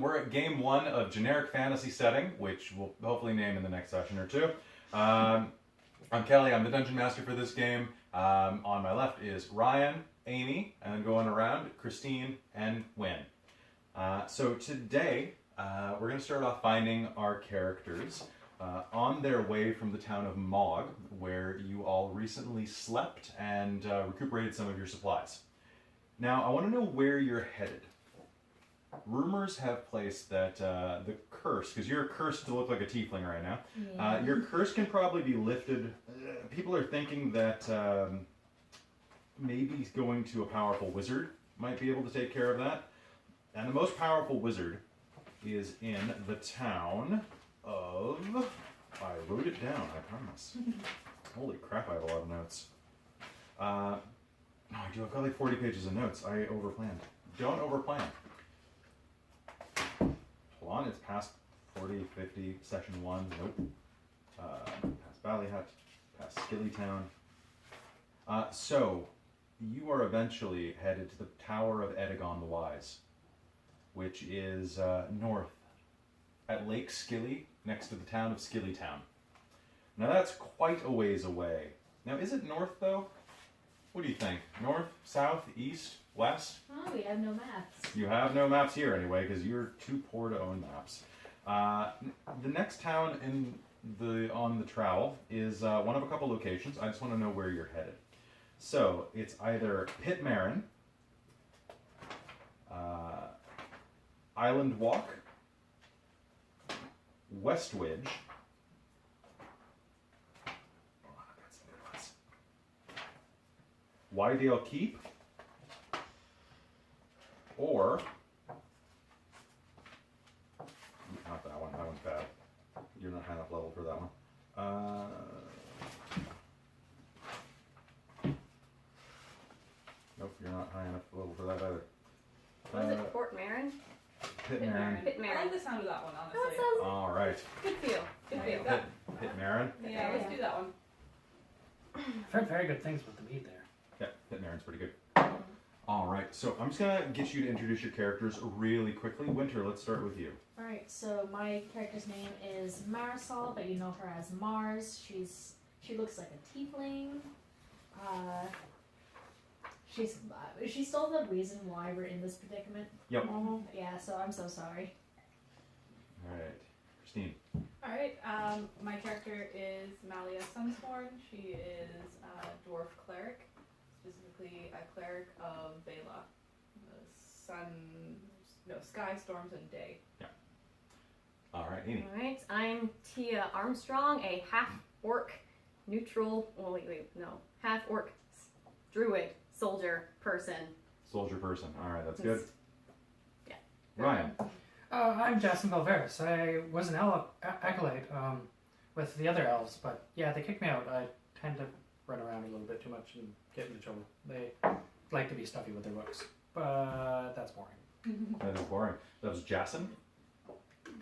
we're at game 1 of generic fantasy setting, which we'll hopefully name in the next session or two. I'm Kelly, I'm the Dungeon Master for this game. On my left is Ryan, Amy, and then going around, Christine and Wynn. So today, we're going to start off finding our characters on their way from the town of Mog, where you all recently slept and recuperated some of your supplies. Now, I want to know where you're headed. Rumors have placed that the curse, because you're cursed to look like a tiefling right now, your curse can probably be lifted. People are thinking that maybe going to a powerful wizard might be able to take care of that. And the most powerful wizard is in the town of... I wrote it down, I promise. Holy crap, I have a lot of notes. No, I do. I've got like 40 pages of notes. I overplanned. Don't overplan. Hold on, it's past 40, 50, session 1. Nope. Past Valley Hut, past Skilly Town. So, you are eventually headed to the Tower of Edagon the Wise, which is north at Lake Skilly, next to the town of Skilly Town. Now that's quite a ways away. Now is it north though? What do you think? North, south, east, west? Oh, we have no maps. You have no maps here anyway, because you're too poor to own maps. The next town on the trowel is one of a couple locations. I just want to know where you're headed. So it's either Pit Marin, Island Walk, Westwidge. Oh, I've got some good ones. Wydale Keep, or not that one. That one's bad. You're not high enough level for that one. Nope, you're not high enough level for that either. What is it? Port Marin? Pit Marin. Pit Marin. I like the sound of that one, honestly. That sounds All right. good feel. Good feel. Pit Marin. Yeah, let's do that one. I've heard very good things about the mead there. Yeah, Pit Marin's pretty good. All right, so I'm just gonna get you to introduce your characters really quickly. Winter, let's start with you. Alright, so my character's name is Marisol, but you know her as Mars. She looks like a tiefling. She's still the reason why we're in this predicament. Yep. Yeah, so I'm so sorry. All right, Christine. Alright, my character is Malia Sunsworn. She is a dwarf cleric, specifically a cleric of Bela. Sky, storms, and day. Yeah. All right, Amy. Alright, I'm Tia Armstrong, a half-orc neutral, half-orc druid, soldier, person. Soldier person. All right, that's good. Yeah. Ryan. I'm Jason Valveris. I was an acolyte with the other elves, but yeah, they kicked me out. I tend to run around a little bit too much and get into trouble. They like to be stuffy with their books, but that's boring. That is boring. That was Jason?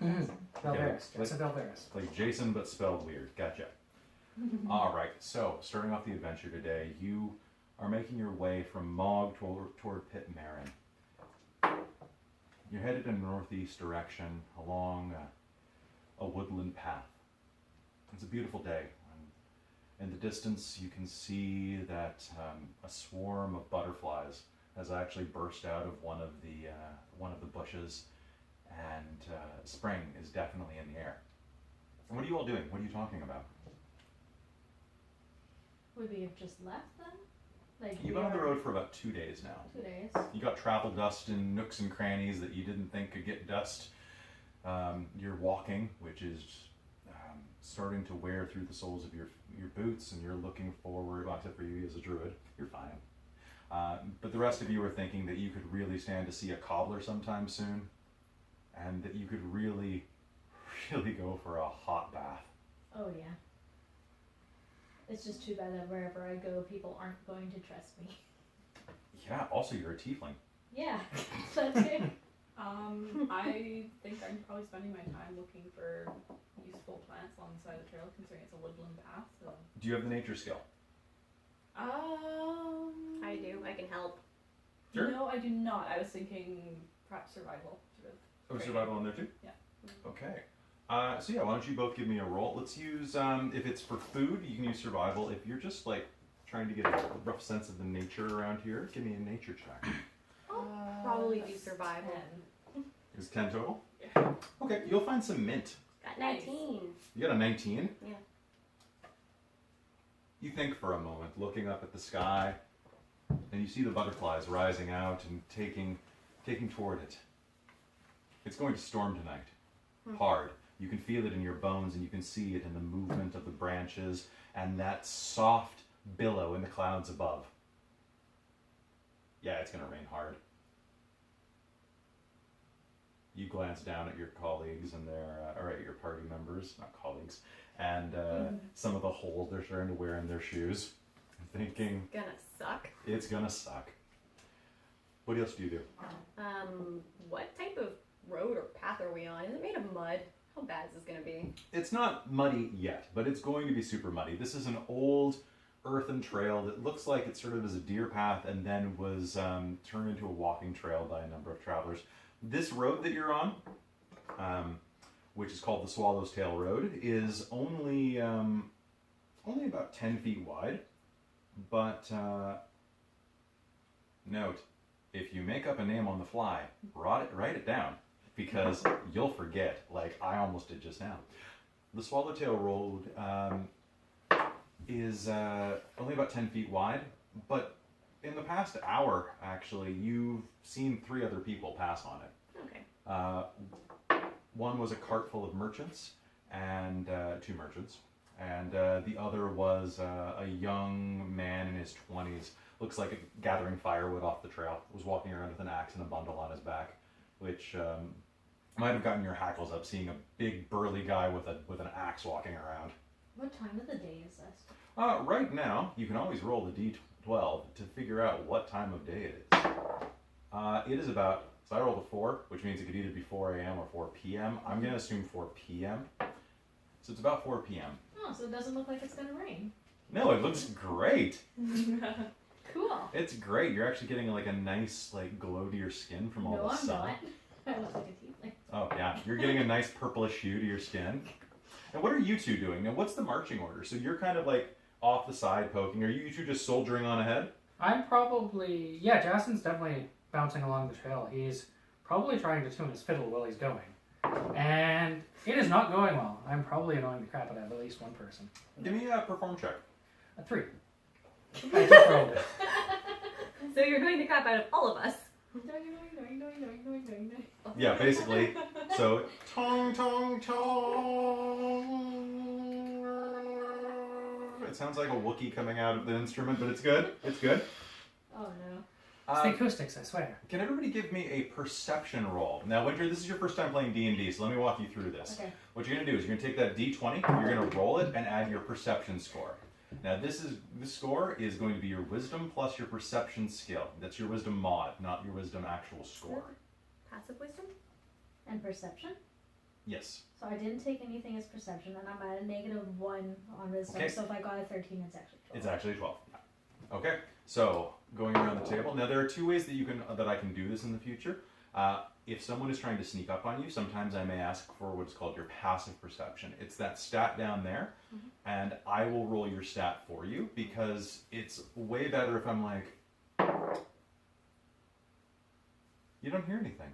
Valveris. Okay, Jason Valveris. Like Jason, but spelled weird. Gotcha. All right, so starting off the adventure today, you are making your way from Mog toward Pit Marin. You're headed in a northeast direction along a woodland path. It's a beautiful day. In the distance, you can see that a swarm of butterflies has actually burst out of one of the bushes, and spring is definitely in the air. And what are you all doing? What are you talking about? Would we have just left then? Like You've been on the road for about 2 days now. 2 days. You got travel dust in nooks and crannies that you didn't think could get dust. You're walking, which is starting to wear through the soles of your boots, and you're looking forward, well, except for you as a druid, you're fine. But the rest of you are thinking that you could really stand to see a cobbler sometime soon, and that you could really, really go for a hot bath. Oh yeah. It's just too bad that wherever I go, people aren't going to trust me. Yeah, also you're a tiefling. Yeah, that's it. I think I'm probably spending my time looking for useful plants along the side of the trail, considering it's a woodland path. So. Do you have the nature skill? I do. I can help. Sure. No, I do not. I was thinking perhaps survival, sort of. Oh, survival on there too? Yeah. Okay. So yeah, why don't you both give me a roll? Let's use, if it's for food, you can use survival. If you're just like trying to get a rough sense of the nature around here, give me a nature check. Probably do That's survival. 10. Is 10 total? Yeah. Okay, you'll find some mint. Got Nice. 19. You got a 19? Yeah. You think for a moment, looking up at the sky, and you see the butterflies rising out and taking toward it. It's going to storm tonight. Hard. You can feel it in your bones, and you can see it in the movement of the branches and that soft billow in the clouds above. Yeah, it's going to rain hard. You glance down at your colleagues and or at your party members, not colleagues, and some of the holes they're starting to wear in their shoes, thinking, Gonna suck. it's gonna suck. What else do you do? What type of road or path are we on? Is it made of mud? How bad is this gonna be? It's not muddy yet, but it's going to be super muddy. This is an old earthen trail that looks like it sort of is a deer path and then was turned into a walking trail by a number of travelers. This road that you're on, which is called the Swallow's Tail Road, is only about 10 feet wide. But note, if you make up a name on the fly, write it down, because you'll forget, like I almost did just now. The Swallowtail Road is only about 10 feet wide, but in the past hour, actually, you've seen 3 other people pass on it. Okay. One was a cart full of merchants, and 2 merchants, and the other was a young man in his 20s, looks like gathering firewood off the trail, was walking around with an axe and a bundle on his back, which might have gotten your hackles up, seeing a big burly guy with an axe walking around. What time of the day is this? Right now, you can always roll the d12 to figure out what time of day it is. It is about, so I rolled a 4, which means it could either be 4 a.m. or 4 p.m. I'm going to assume 4 p.m. So it's about 4 p.m. Oh, so it doesn't look like it's gonna rain. No, it looks great. Cool. It's great. You're actually getting like a nice like glow to your skin from all No, the I'm sun. not. I look like a tiefling. Oh yeah, you're getting a nice purplish hue to your skin. And what are you two doing? Now what's the marching order? So you're kind of like off the side poking. Are you two just soldiering on ahead? I'm probably, yeah, Jason's definitely bouncing along the trail. He's probably trying to tune his fiddle while he's going. And it is not going well. I'm probably annoying the crap out of at least one person. Give me a perform check. A 3. I just rolled it. So you're doing the crap out of all of us. Yeah, basically. So tong tong tong. It sounds like a Wookiee coming out of the instrument, but it's good. It's good. Oh no. It's the acoustics, I swear. Can everybody give me a perception roll? Now, Winter, this is your first time playing D&D, so let me walk you through this. Okay. What you're going to do is you're going to take that D20, you're going to roll it, and add your perception score. Now, this score is going to be your wisdom plus your perception skill. That's your wisdom mod, not your wisdom actual score. Passive wisdom? And perception? Yes. So I didn't take anything as perception, and I'm at a -1 on wisdom. Okay. So if I got a 13, it's actually 12. It's actually 12. Okay, so going around the table. Now, there are 2 ways that I can do this in the future. If someone is trying to sneak up on you, sometimes I may ask for what's called your passive perception. It's that stat down there, and I will roll your stat for you, because it's way better if I'm like, you don't hear anything,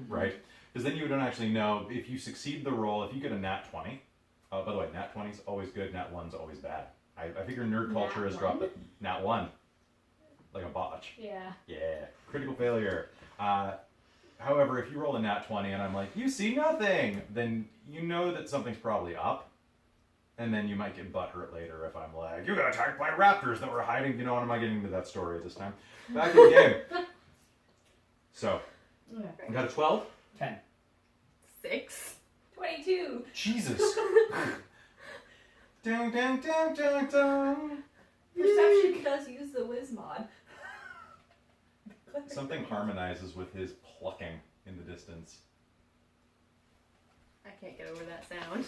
right? Because then you don't actually know. If you succeed the roll, if you get a nat 20, by the way, nat 20 is always good, nat 1 is always bad. I figure nerd culture Nat has dropped 1? it. Nat 1. Like a botch. Yeah. Yeah, critical failure. However, if you roll a nat 20 and I'm like, you see nothing, then you know that something's probably up. And then you might get butthurt later if I'm like, you got attacked by raptors that were hiding. You know, I'm not getting into that story at this time. Back in the game. So, Okay. I got a 12? 10. 6. 22. Jesus. Dun, dun, dun, dun, dun. Perception does use the whiz mod. Something harmonizes with his plucking in the distance. I can't get over that sound.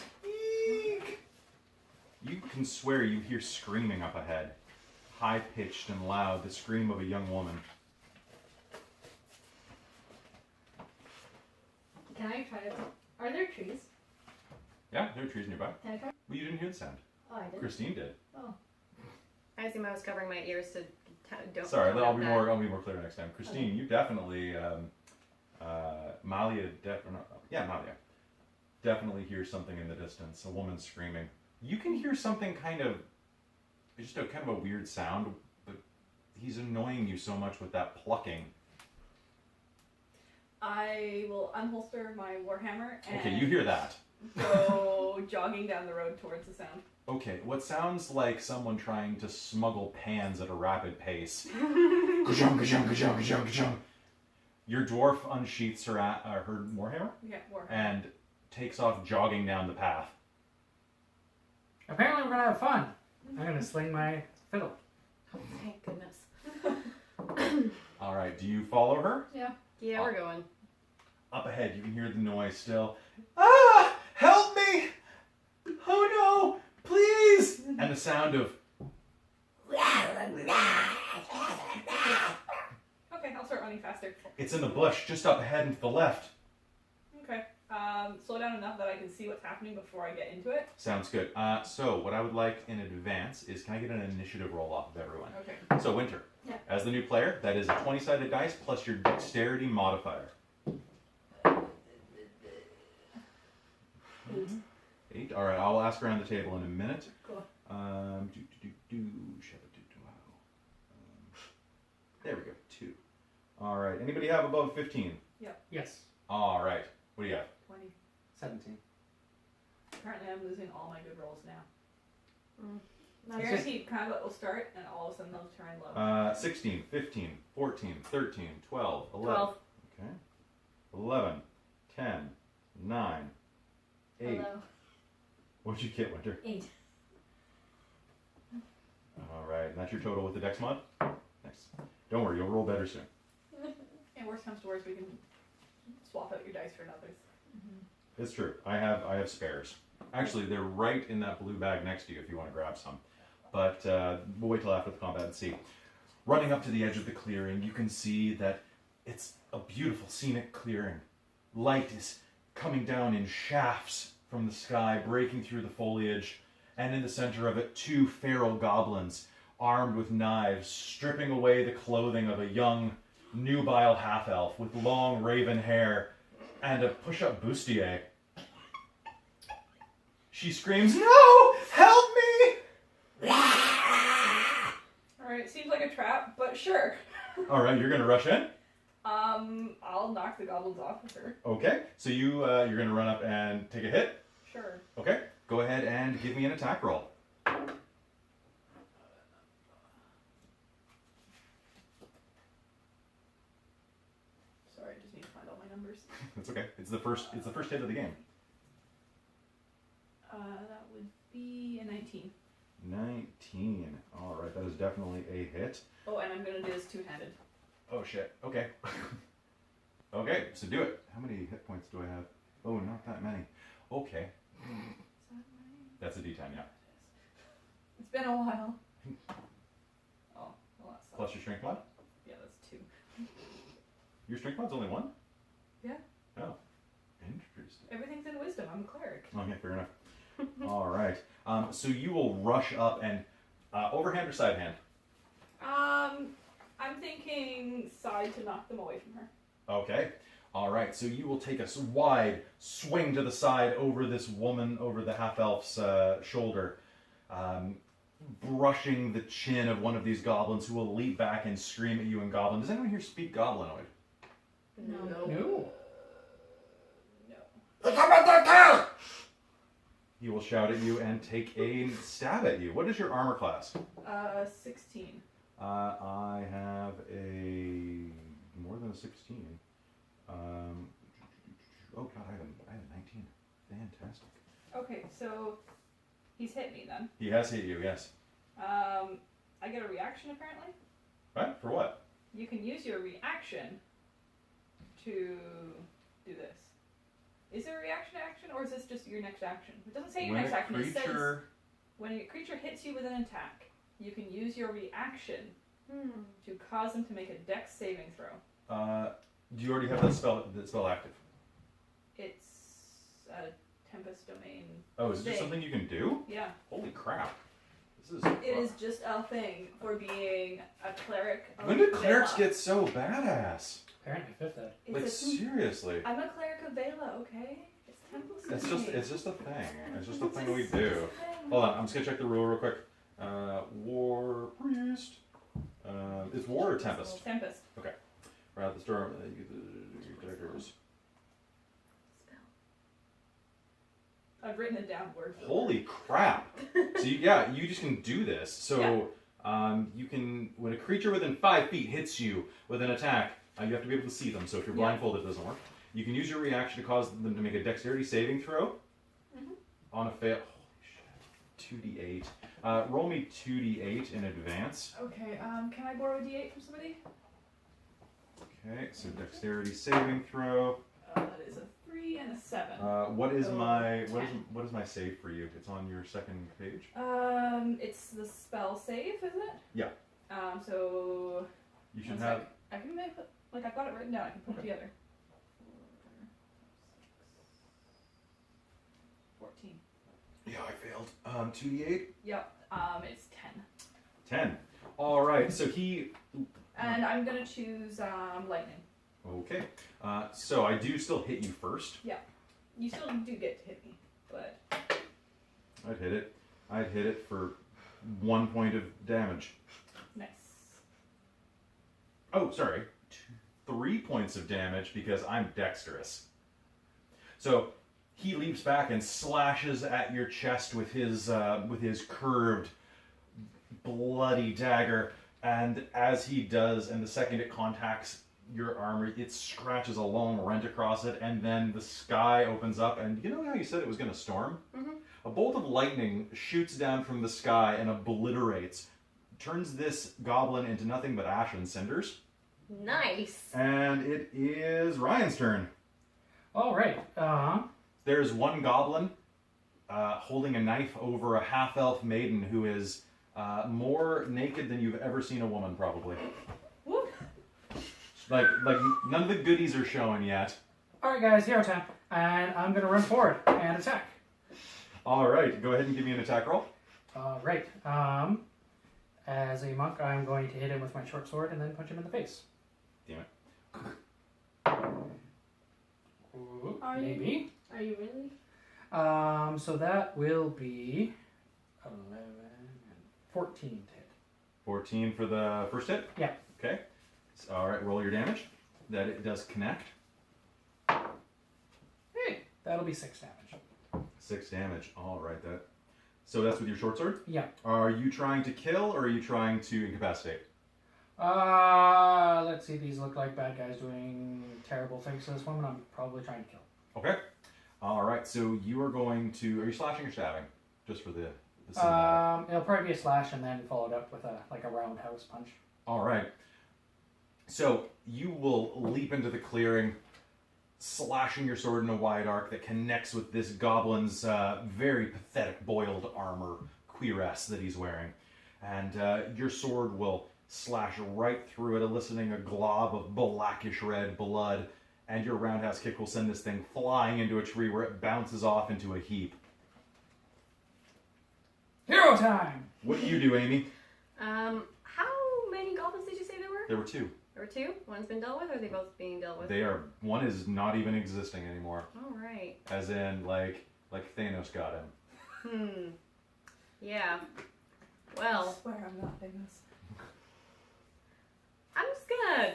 You can swear you hear screaming up ahead. High-pitched and loud, the scream of a young woman. Yeah, there are trees nearby. Can I try? Well, you didn't hear the sound. Oh, I did. Christine did. Oh. I assume I was covering my ears to don't. Sorry, don't I'll have be that. more clear next time. Christine, you definitely Malia Malia definitely hears something in the distance. A woman screaming. You can hear something kind of a weird sound, but he's annoying you so much with that plucking. I will unholster my warhammer and Okay, you hear that. go jogging down the road towards the sound. Okay, what sounds like someone trying to smuggle pans at a rapid pace. Ka-chung, ka-chung, ka-chung, ka-chung, ka-chung. Your dwarf unsheaths her warhammer Yeah, warhammer. and takes off jogging down the path. Apparently we're gonna have fun. I'm gonna sling my fiddle. Oh, thank goodness. All right, do you follow her? Yeah. Yeah, we're going. Up ahead, you can hear the noise still. Ah! Help me! Oh no! Please! And the sound of. Okay, I'll start running faster. It's in the bush just up ahead and to the left. Okay. Slow down enough that I can see what's happening before I get into it. Sounds good. So, what I would like in advance is can I get an initiative roll off of everyone? Okay. So, Winter, Yeah. as the new player, that is a 20-sided dice plus your dexterity modifier. 8. 8. All right, I'll ask around the table in a minute. Cool. There we go. 2. All right. Anybody have above 15? Yes. All right. What do you have? 20. 17. Apparently I'm losing all my good rolls now. Nice. Guaranteed combat will start and all of a sudden they'll turn low. 16, 15, 14, 13, 12, 11. 12. Okay. 11, 10, 9, 8. Hello. What'd you get, Winter? 8. All right. And that's your total with the dex mod? Nice. Don't worry, you'll roll better soon. And worst comes to worst, we can swap out your dice for another's. It's true. I have spares. Actually, they're right in that blue bag next to you if you want to grab some. But we'll wait till after the combat and see. Running up to the edge of the clearing, you can see that it's a beautiful scenic clearing. Light is coming down in shafts from the sky, breaking through the foliage. And in the center of it, 2 feral goblins, armed with knives, stripping away the clothing of a young, nubile half-elf with long raven hair and a push-up bustier. She screams, "No! Help me!" Alright, seems like a trap, but sure. All right, you're gonna rush in. I'll knock the goblins off with her. Okay, so you're gonna run up and take a hit. Sure. Okay, go ahead and give me an attack roll. Sorry, I just need to find all my numbers. It's okay. It's the first hit of the game. That would be a 19. 19. All right, that is definitely a hit. Oh, and I'm gonna do this two-handed. Oh shit. Okay. Okay, so do it. How many hit points do I have? Oh, not that many. Okay. Is that right? That's a D10, yeah. It's been a while. Oh, well that's Plus your strength mod? yeah, that's 2. Your strength mod's only 1? Yeah. Oh. Interesting. Everything's in wisdom. I'm a cleric. Okay, fair enough. All right. So you will rush up and overhand or side hand? I'm thinking side to knock them away from her. Okay. All right. So you will take a wide swing to the side over this woman, over the half-elf's shoulder, brushing the chin of one of these goblins who will leap back and scream at you in Goblin. Does anyone here speak Goblinoid? No. No. No. He will shout at you and take a stab at you. What is your armor class? 16. I have a more than a 16. Oh god, I have a 19. Fantastic. Okay, so he's hit me then. He has hit you, yes. I get a reaction apparently. What? For what? You can use your reaction to do this. Is there a reaction to action, or is this just your next action? It doesn't say your When next a action. It says creature when a creature hits you with an attack, you can use your reaction Hmm. to cause them to make a dex saving throw. do you already have that spell active? It's Tempest Domain. Oh, is it just Thing. something you can do? Yeah. Holy crap. This is. It is just a thing for being a cleric. Of When did clerics Vela. get so badass? Apparently fifth ed. It's Like, a- seriously. I'm a cleric of Vela, okay? It's Tempest It's Domain. just a thing. It's just a It's thing we just do. a thing. Hold on, I'm just gonna check the rule real quick. War priest. It's war or tempest? Tempest. Right at the storm. You get the characters. I've written it down word for Holy crap! So you just can do this. So you can, when a creature within 5 feet hits you with an attack, you have to be able to see them. So if you're Yeah. blindfolded, it doesn't work. You can use your reaction to cause them to make a dexterity saving throw. Mhm. On a fail. Holy shit. 2d8. Roll me 2d8 in advance. Okay, can I borrow a D8 from somebody? Okay, so dexterity saving throw. That is a 3 and a 7. What is So, my 10. what is my save for you? It's on your second page. It's the spell save, is it? Yeah. So You should one have. sec. I can make it, like I've got it written down. I can put it together. 14. Yeah, I failed. 2d8. Yep. It's 10. 10. All right. So he. And I'm gonna choose lightning. Okay. So I do still hit you first. You still do get to hit me, but I'd hit it. I'd hit it for 1 point of damage. nice. Oh, sorry. 3 points of damage because I'm dexterous. So he leaps back and slashes at your chest with his curved, bloody dagger. And as he does, and the second it contacts your armor, it scratches a long rent across it, and then the sky opens up. And you know how you said it was going to storm? Mhm. A bolt of lightning shoots down from the sky and obliterates, turns this goblin into nothing but ash and cinders. Nice. And it is Ryan's turn. All right. There's one goblin holding a knife over a half-elf maiden who is more naked than you've ever seen a woman, probably. Woo. Like none of the goodies are showing yet. All right, guys, hero time, and I'm gonna run forward and attack. All right, go ahead and give me an attack roll. All right. As a monk, I'm going to hit him with my short sword and then punch him in the face. Damn it. Ooh, Are you- maybe. Are you really? So that will be 11 and 14 to hit. 14 for the first hit? Yeah. Okay. So, all right, roll your damage. That it does connect. Hey, that'll be 6 damage. 6 damage. All right, that. So that's with your short sword? Yeah. Are you trying to kill or are you trying to incapacitate? Let's see. These look like bad guys doing terrible things to this woman. I'm probably trying to kill. Okay. All right. So you are going to. Are you slashing or stabbing? Just for the cinematic. It'll probably be a slash and then followed up with a roundhouse punch. All right. So you will leap into the clearing, slashing your sword in a wide arc that connects with this goblin's very pathetic boiled armor cuirass that he's wearing, and your sword will slash right through it, eliciting a glob of blackish red blood, and your roundhouse kick will send this thing flying into a tree where it bounces off into a heap. Hero time! What do you do, Amy? How many goblins did you say there were? There were 2. There were 2? One's been dealt with, or are they both being dealt with? They are. One is not even existing anymore. All right. As in, like Thanos got him. Yeah. I Well, swear I'm not famous. I'm just gonna...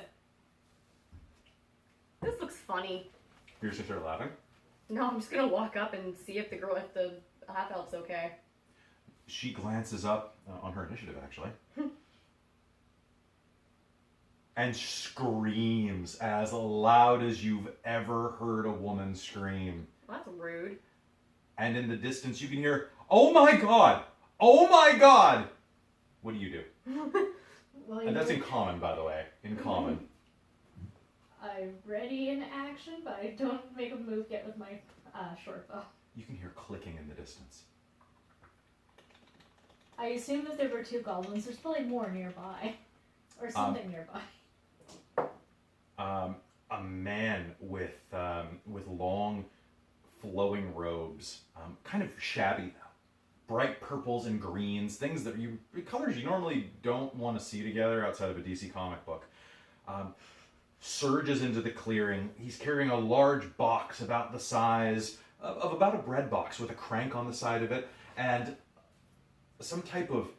This looks funny. You're just gonna start laughing. No, I'm just gonna walk up and see if the half-elf's okay. She glances up on her initiative, actually, and screams as loud as you've ever heard a woman scream. Well, that's rude. And in the distance, you can hear, "Oh my God! Oh my God!" What do you do? Well, And that's in common, by the way. In common. I'm ready in action, but I don't make a move yet with my short bow. You can hear clicking in the distance. I assume if there were 2 goblins, there's probably more nearby. Or something nearby. A man with long, flowing robes, kind of shabby though. Bright purples and greens, things that colors you normally don't want to see together outside of a DC comic book. Surges into the clearing. He's carrying a large box about the size of about a bread box with a crank on the side of it and some type of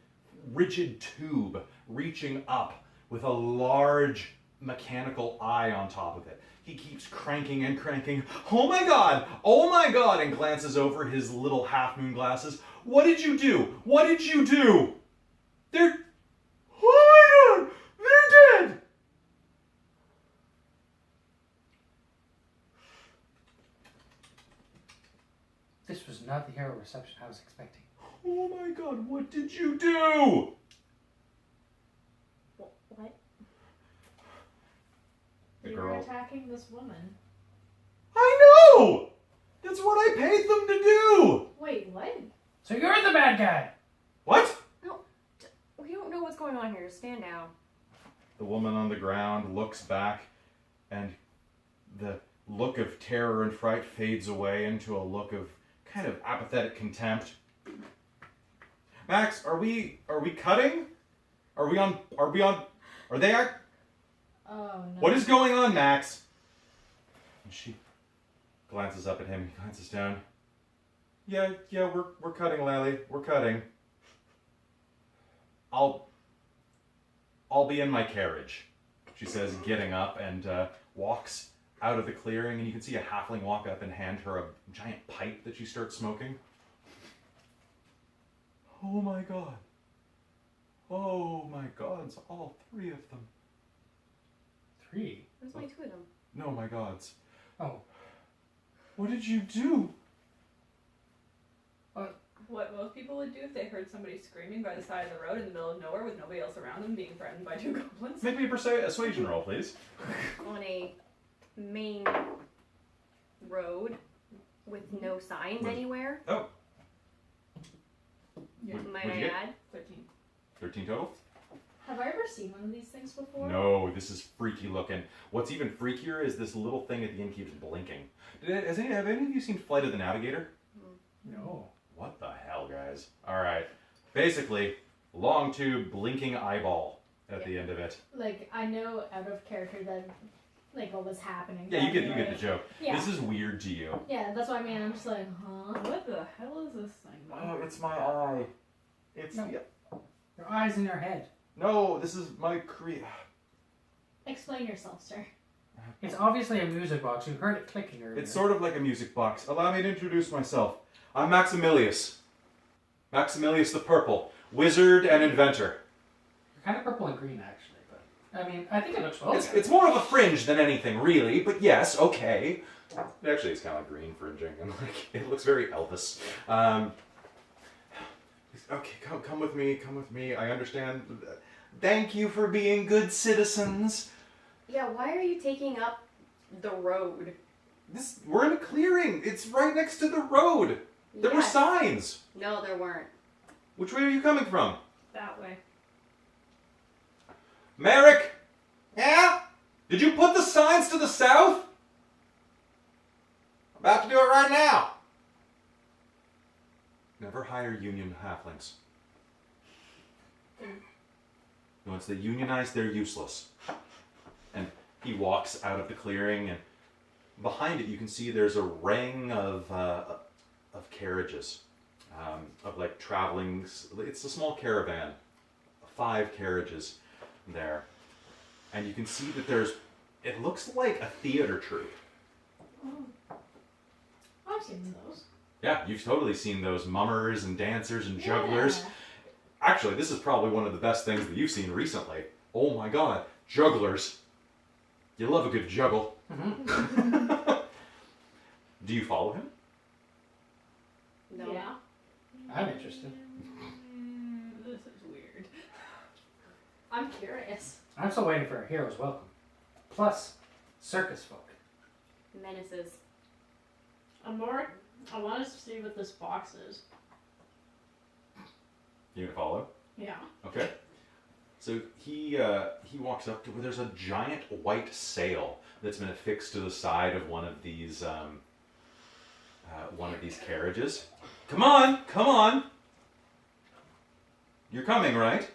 rigid tube reaching up with a large mechanical eye on top of it. He keeps cranking and cranking. Oh my god! Oh my god! And glances over his little half-moon glasses. What did you do? What did you do? They're... Oh my god! They're dead! This was not the hero reception I was expecting. Oh my god, what did you do? What? The You were girl... attacking this woman. I know! That's what I paid them to do! Wait, what? So you're the bad guy! What? No, we don't know what's going on here. Stand down. The woman on the ground looks back, and the look of terror and fright fades away into a look of kind of apathetic contempt. Max, are we cutting? Are they Oh no. What is going on, Max? And she glances up at him, he glances down. Yeah, we're cutting, Lally. We're cutting. I'll be in my carriage, she says, getting up and walks out of the clearing, and you can see a halfling walk up and hand her a giant pipe that she starts smoking. Oh my god. Oh my gods, all three of them. 3? There's only 2 of them. No, my gods. Oh. What did you do? What most people would do if they heard somebody screaming by the side of the road in the middle of nowhere with nobody else around them being threatened by 2 goblins. Make me a persuasion roll, please. On a main road with no signs With- anywhere, Oh, Yeah. might what'd I you get? add. 13. 13 total? Have I ever seen one of these things before? No, this is freaky looking. What's even freakier is this little thing at the end keeps blinking. Have any of you seen Flight of the Navigator? No. What the hell, guys? Alright. Basically, long tube, blinking eyeball at the end of it. Like, I know out of character that, like, what was happening. Yeah, you get the joke. Yeah. This is weird to you. Yeah, that's what I mean. I'm just like, huh? What the hell is this thing? Oh, it's my eye. It's No. Your eyes in your head. No, this is my Explain yourself, sir. It's obviously a music box. You heard it clicking earlier. It's sort of like a music box. Allow me to introduce myself. I'm Maximillius. Maximillius the Purple, wizard and inventor. You're kind of purple and green, actually. But I mean, I think it looks well. It's more of a fringe than anything, really. But yes, okay. Actually, it's kind of like green fringing, and like it looks very Elvis. Okay, come with me. Come with me. I understand. Thank you for being good citizens. Yeah, why are you taking up the road? We're in a clearing. It's right next to the road. There were Yes. signs. No, there weren't. Which way are you coming from? That way. Merrick? Yeah? Did you put the signs to the south? I'm about to do it right now. Never hire union halflings. Once they unionize, they're useless. And he walks out of the clearing, and behind it you can see there's a ring of carriages, of like traveling. It's a small caravan, 5 carriages there, and you can see that it looks like a theater troupe. Oh. I've seen those. Yeah, you've totally seen those mummers and dancers and jugglers. Yeah. Actually, this is probably one of the best things that you've seen recently. Oh my god, jugglers. You love a good juggle. Mm-hmm. Do you follow him? No. Yeah. I'm interested. This is weird. I'm curious. I'm still waiting for a hero's welcome. Plus, circus folk. Menaces. Amor, I want us to see what this box is. You gonna follow? Yeah. Okay. So he walks up to where there's a giant white sail that's been affixed to the side of one of these one of these carriages. Come on, come on. You're coming, right?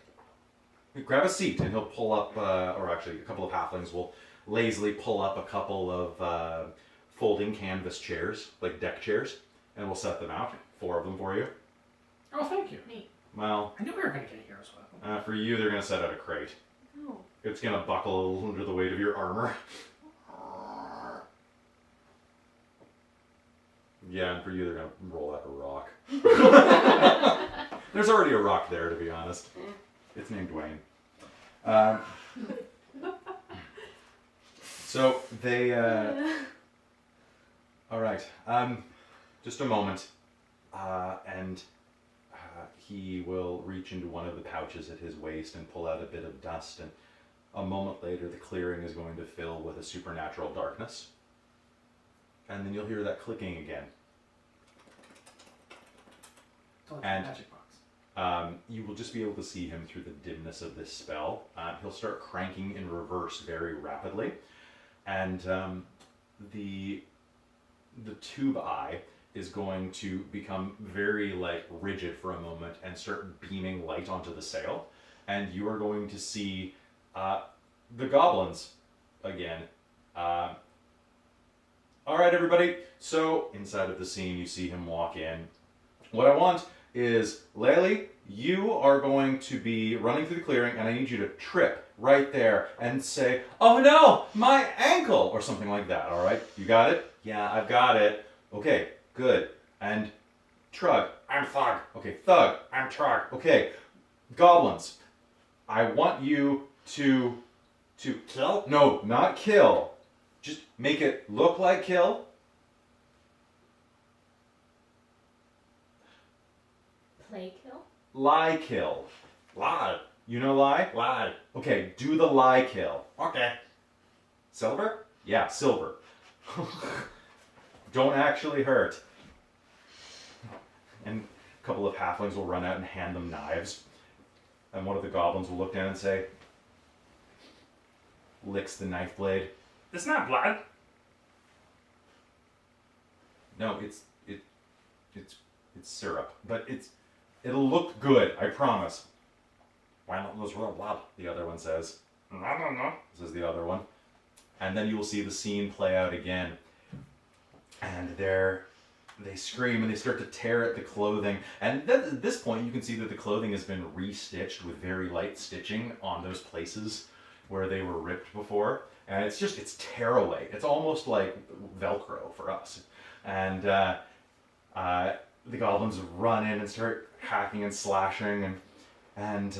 Grab a seat, and he'll pull up, or actually a couple of halflings will lazily pull up a couple of folding canvas chairs, like deck chairs, and we'll set them out. 4 of them for you. Oh, thank you. Neat. Well, I knew we were going to get here as well. for you, they're going to set out a crate. Oh. It's going to buckle a little under the weight of your armor. Yeah, and for you, they're going to roll out a rock. There's already a rock there, to be honest. It's named Dwayne. So they. All right. Just a moment, and he will reach into one of the pouches at his waist and pull out a bit of dust. And a moment later, the clearing is going to fill with a supernatural darkness. And then you'll hear that clicking again. It's like And- a magic box. You will just be able to see him through the dimness of this spell. He'll start cranking in reverse very rapidly. And the tube eye is going to become very rigid for a moment and start beaming light onto the sail. And you are going to see the goblins again. All right, everybody. So inside of the scene, you see him walk in. What I want is, Laylee, you are going to be running through the clearing, and I need you to trip right there and say, "Oh no, my ankle," or something like that, all right? You got it? Yeah, I've got it. Okay, good. And Trug, I'm Thug. Okay, Thug, I'm Trug. Okay, goblins, I want you to kill? No, not kill. Just make it look like kill. Play kill? Lie kill. Lie. You know lie? Lie. Okay, do the lie kill. Okay. Silver? Yeah, silver. Don't actually hurt. And a couple of halflings will run out and hand them knives. And one of the goblins will look down and say, licks the knife blade. It's not blood. No, it's syrup, but it'll look good, I promise. Why not those real blood? The other one says. I don't know. Says the other one. And then you will see the scene play out again. And they scream and they start to tear at the clothing. And then at this point, you can see that the clothing has been restitched with very light stitching on those places where they were ripped before. And it's tearaway. It's almost like Velcro for us. And the goblins run in and start hacking and slashing, and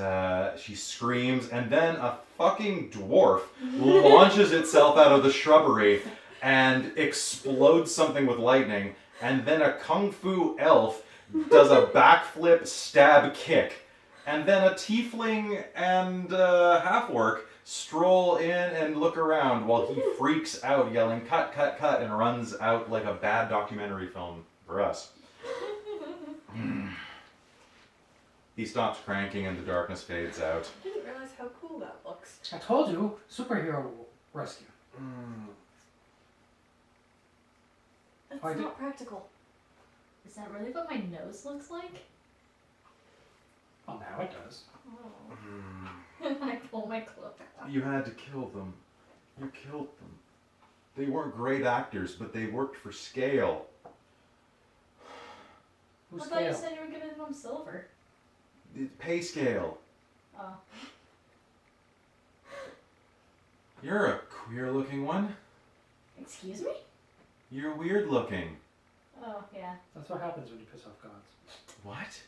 she screams, and then a fucking dwarf launches itself out of the shrubbery and explodes something with lightning, and then a kung fu elf does a backflip stab kick, and then a tiefling and half-orc stroll in and look around while he freaks out, yelling "cut, cut, cut," and runs out like a bad documentary film for us. He stops cranking and the darkness fades out. I didn't realize how cool that looks. I told you, superhero rescue. That's I did- not practical. Is that really what my nose looks like? Well, now it does. Oh. I pull my cloak off. You had to kill them. You killed them. They weren't great actors, but they worked for scale. Who's I thought you scale? said you were giving them silver. Pay scale. Oh. You're a queer looking one. Excuse me? You're weird looking. Oh, yeah. That's what happens when you piss off gods. What?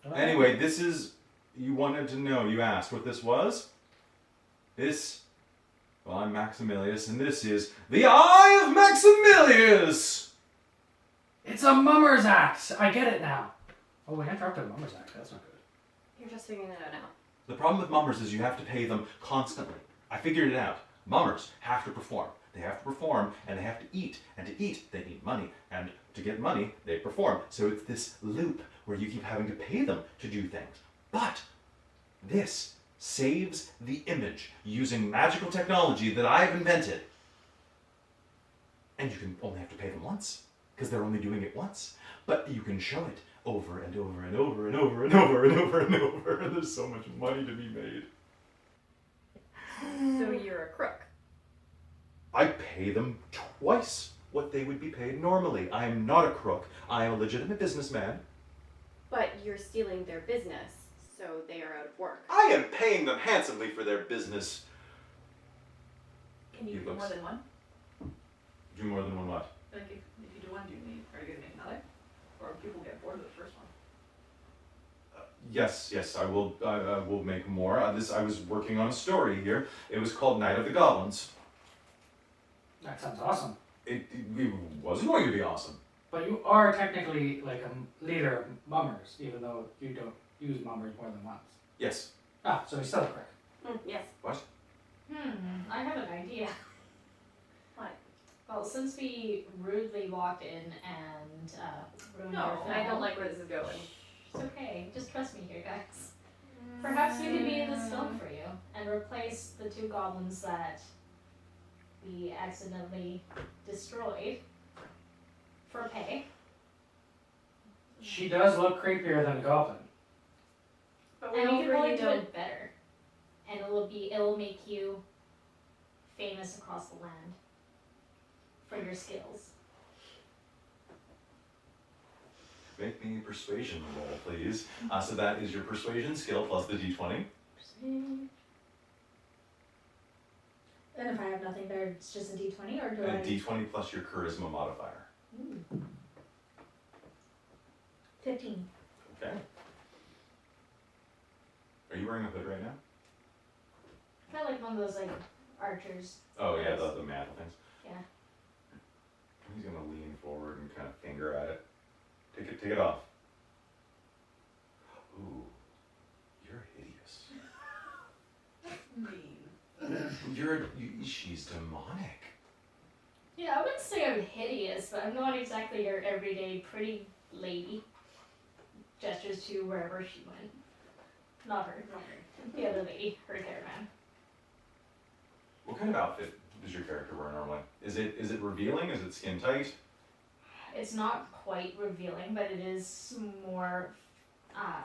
Don't I? Anyway, this is... You wanted to know. You asked what this was? This... Well, I'm Maximillius, and this is the Eye of Maximillius! It's a mummer's axe! I get it now. Oh, we interrupted a mummer's axe. That's not good. You're just figuring that out now. The problem with mummers is you have to pay them constantly. I figured it out. Mummers have to perform. They have to perform, and they have to eat. And to eat, they need money. And to get money, they perform. So it's this loop where you keep having to pay them to do things. But this saves the image using magical technology that I've invented. And you can only have to pay them once. because they're only doing it once. But you can show it over and over and over and over and over and over and over, and there's so much money to be made. So you're a crook. I pay them twice what they would be paid normally. I am not a crook. I am a legitimate businessman. But you're stealing their business, so they are out of work. I am paying them handsomely for their business. Can you He do looks- more than one? Do more than one what? Like if you do one, are you gonna make another? Or people get bored of the first one? Yes, I will make more. I was working on a story here. It was called Night of the Goblins. That sounds awesome. It wasn't going to be awesome. But you are technically like a leader of mummers, even though you don't use mummers more than once. Yes. Ah, so he's still a prick. Yes. What? I have an idea. What? Well, since we rudely walked in and ruined No, our film, I don't like where this is going. It's okay. Just trust me here, guys. Perhaps we could be in this film for you and replace the two goblins that we accidentally destroyed for pay. She does look creepier than a goblin. But And we can already probably do know- it better. And it'll make you famous across the land for your skills. Make me a persuasion roll, please. So that is your persuasion skill plus the d20. And if I have nothing there, it's just a d20, or do And I? d20 plus your charisma modifier. Ooh. 15. Okay. Are you wearing a hood right now? Kind of like one of those like archers. Oh yeah, the mantle things. Yeah. He's gonna lean forward and kind of finger at it. Take it off. Ooh, you're hideous. mean. She's demonic. Yeah, I wouldn't say I'm hideous, but I'm not exactly your everyday pretty lady. Gestures to wherever she went. Not her. The other lady, her caravan. What kind of outfit does your character wear normally? Is it revealing? Is it skin tight? It's not quite revealing, but it is more,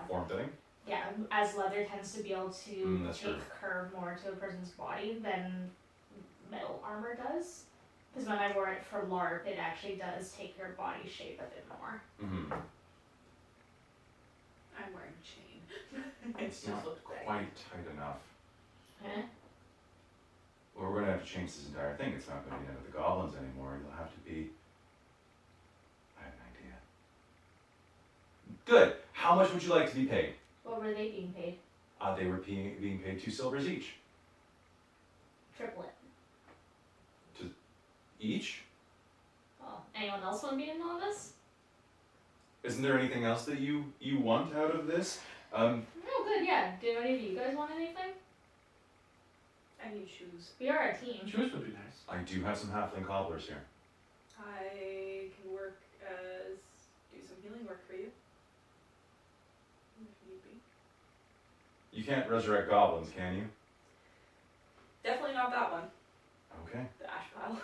Form fitting? yeah, as leather tends to be able to That's take true. curve more to a person's body than metal armor does. Because when I wore it for LARP, it actually does take your body shape a bit more. Mm-hmm. I'm wearing a chain. It's not quite tight enough. Eh? Well, we're gonna have to change this entire thing. It's not gonna be Night of the Goblins anymore. You'll have to be. I have an idea. Good. How much would you like to be paid? What were they being paid? They were being paid 2 silvers each. Triplet. Each? Oh, anyone else want to be in on this? Isn't there anything else that you want out of this? Oh, good, yeah. Do any of you guys want anything? I need shoes. We are a team. Shoes would be nice. I do have some halfling cobblers here. I can work do some healing work for you. If need be. You can't resurrect goblins, can you? Definitely not that one. Okay. The ash pile.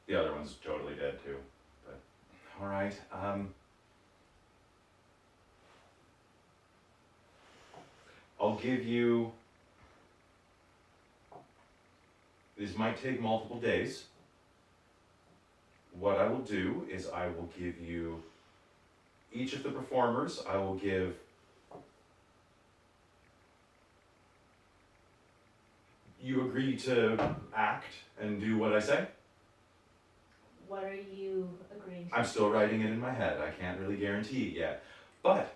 The other one's totally dead too. But all right. I'll give you. These might take multiple days. What I will do is I will give you each of the performers. I will give. You agree to act and do what I say? What are you agreeing to? I'm still writing it in my head. I can't really guarantee it yet. But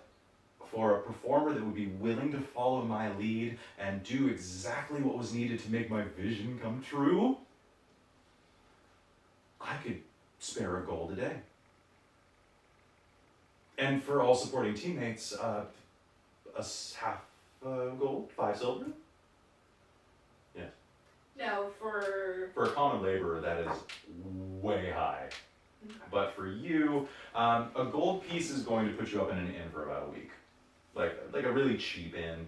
for a performer that would be willing to follow my lead and do exactly what was needed to make my vision come true, I could spare a gold a day. And for all supporting teammates, half a gold, 5 silver. Now for For a common laborer, that is way high. But for you, a gold piece is going to put you up in an inn for about a week. Like a really cheap inn.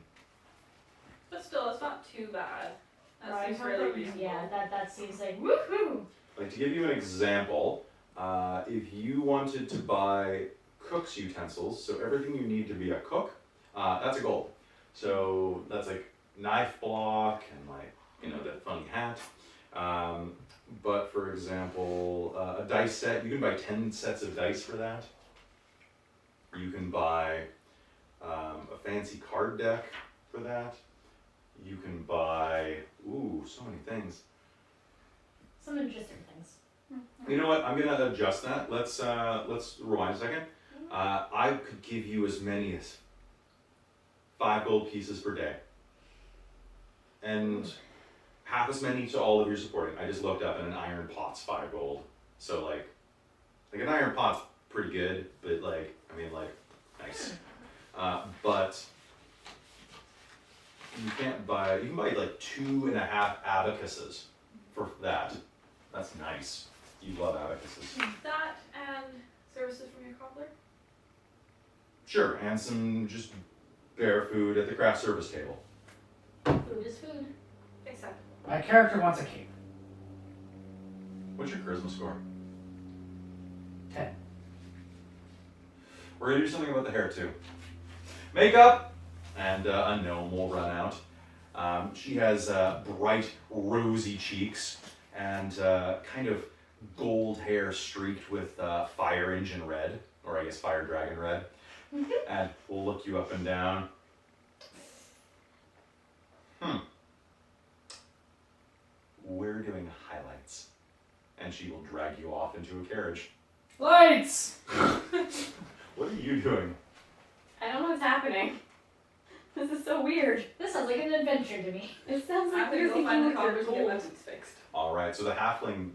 but still it's not too bad. That Right, seems really reasonable. yeah, that seems like woohoo! Like to give you an example, If you wanted to buy cook's utensils, so everything you need to be a cook, that's a gold. So that's like knife block and like, you know, that funny hat. But for example, a dice set, you can buy 10 sets of dice for that. You can buy a fancy card deck for that. You can buy, so many things. Some interesting things. You know what? I'm gonna adjust that. Let's rewind a second. I could give you as many as 5 gold pieces per day, and half as many to all of your supporting. I just looked up, and an iron pot's 5 gold. So like an iron pot's pretty good, but nice. But you can't buy. You can buy like 2.5 abacuses for that. That's nice. You love abacuses. That and services from your cobbler? Sure, and some just bare food at the craft service table. Food is food. Acceptable. My character wants a cape. What's your charisma score? 10. We're gonna do something about the hair too. Makeup, and a gnome will run out. She has bright, rosy cheeks and kind of gold hair streaked with fire engine red, or I guess fire dragon red. And we'll look you up and down. We're doing highlights. And she will drag you off into a carriage. Lights! What are you doing? I don't know what's happening. This is so weird. This sounds like an adventure to me. It sounds I like have to we're go thinking find the with your cobbler to get my gold. boots fixed. All right, so the halflings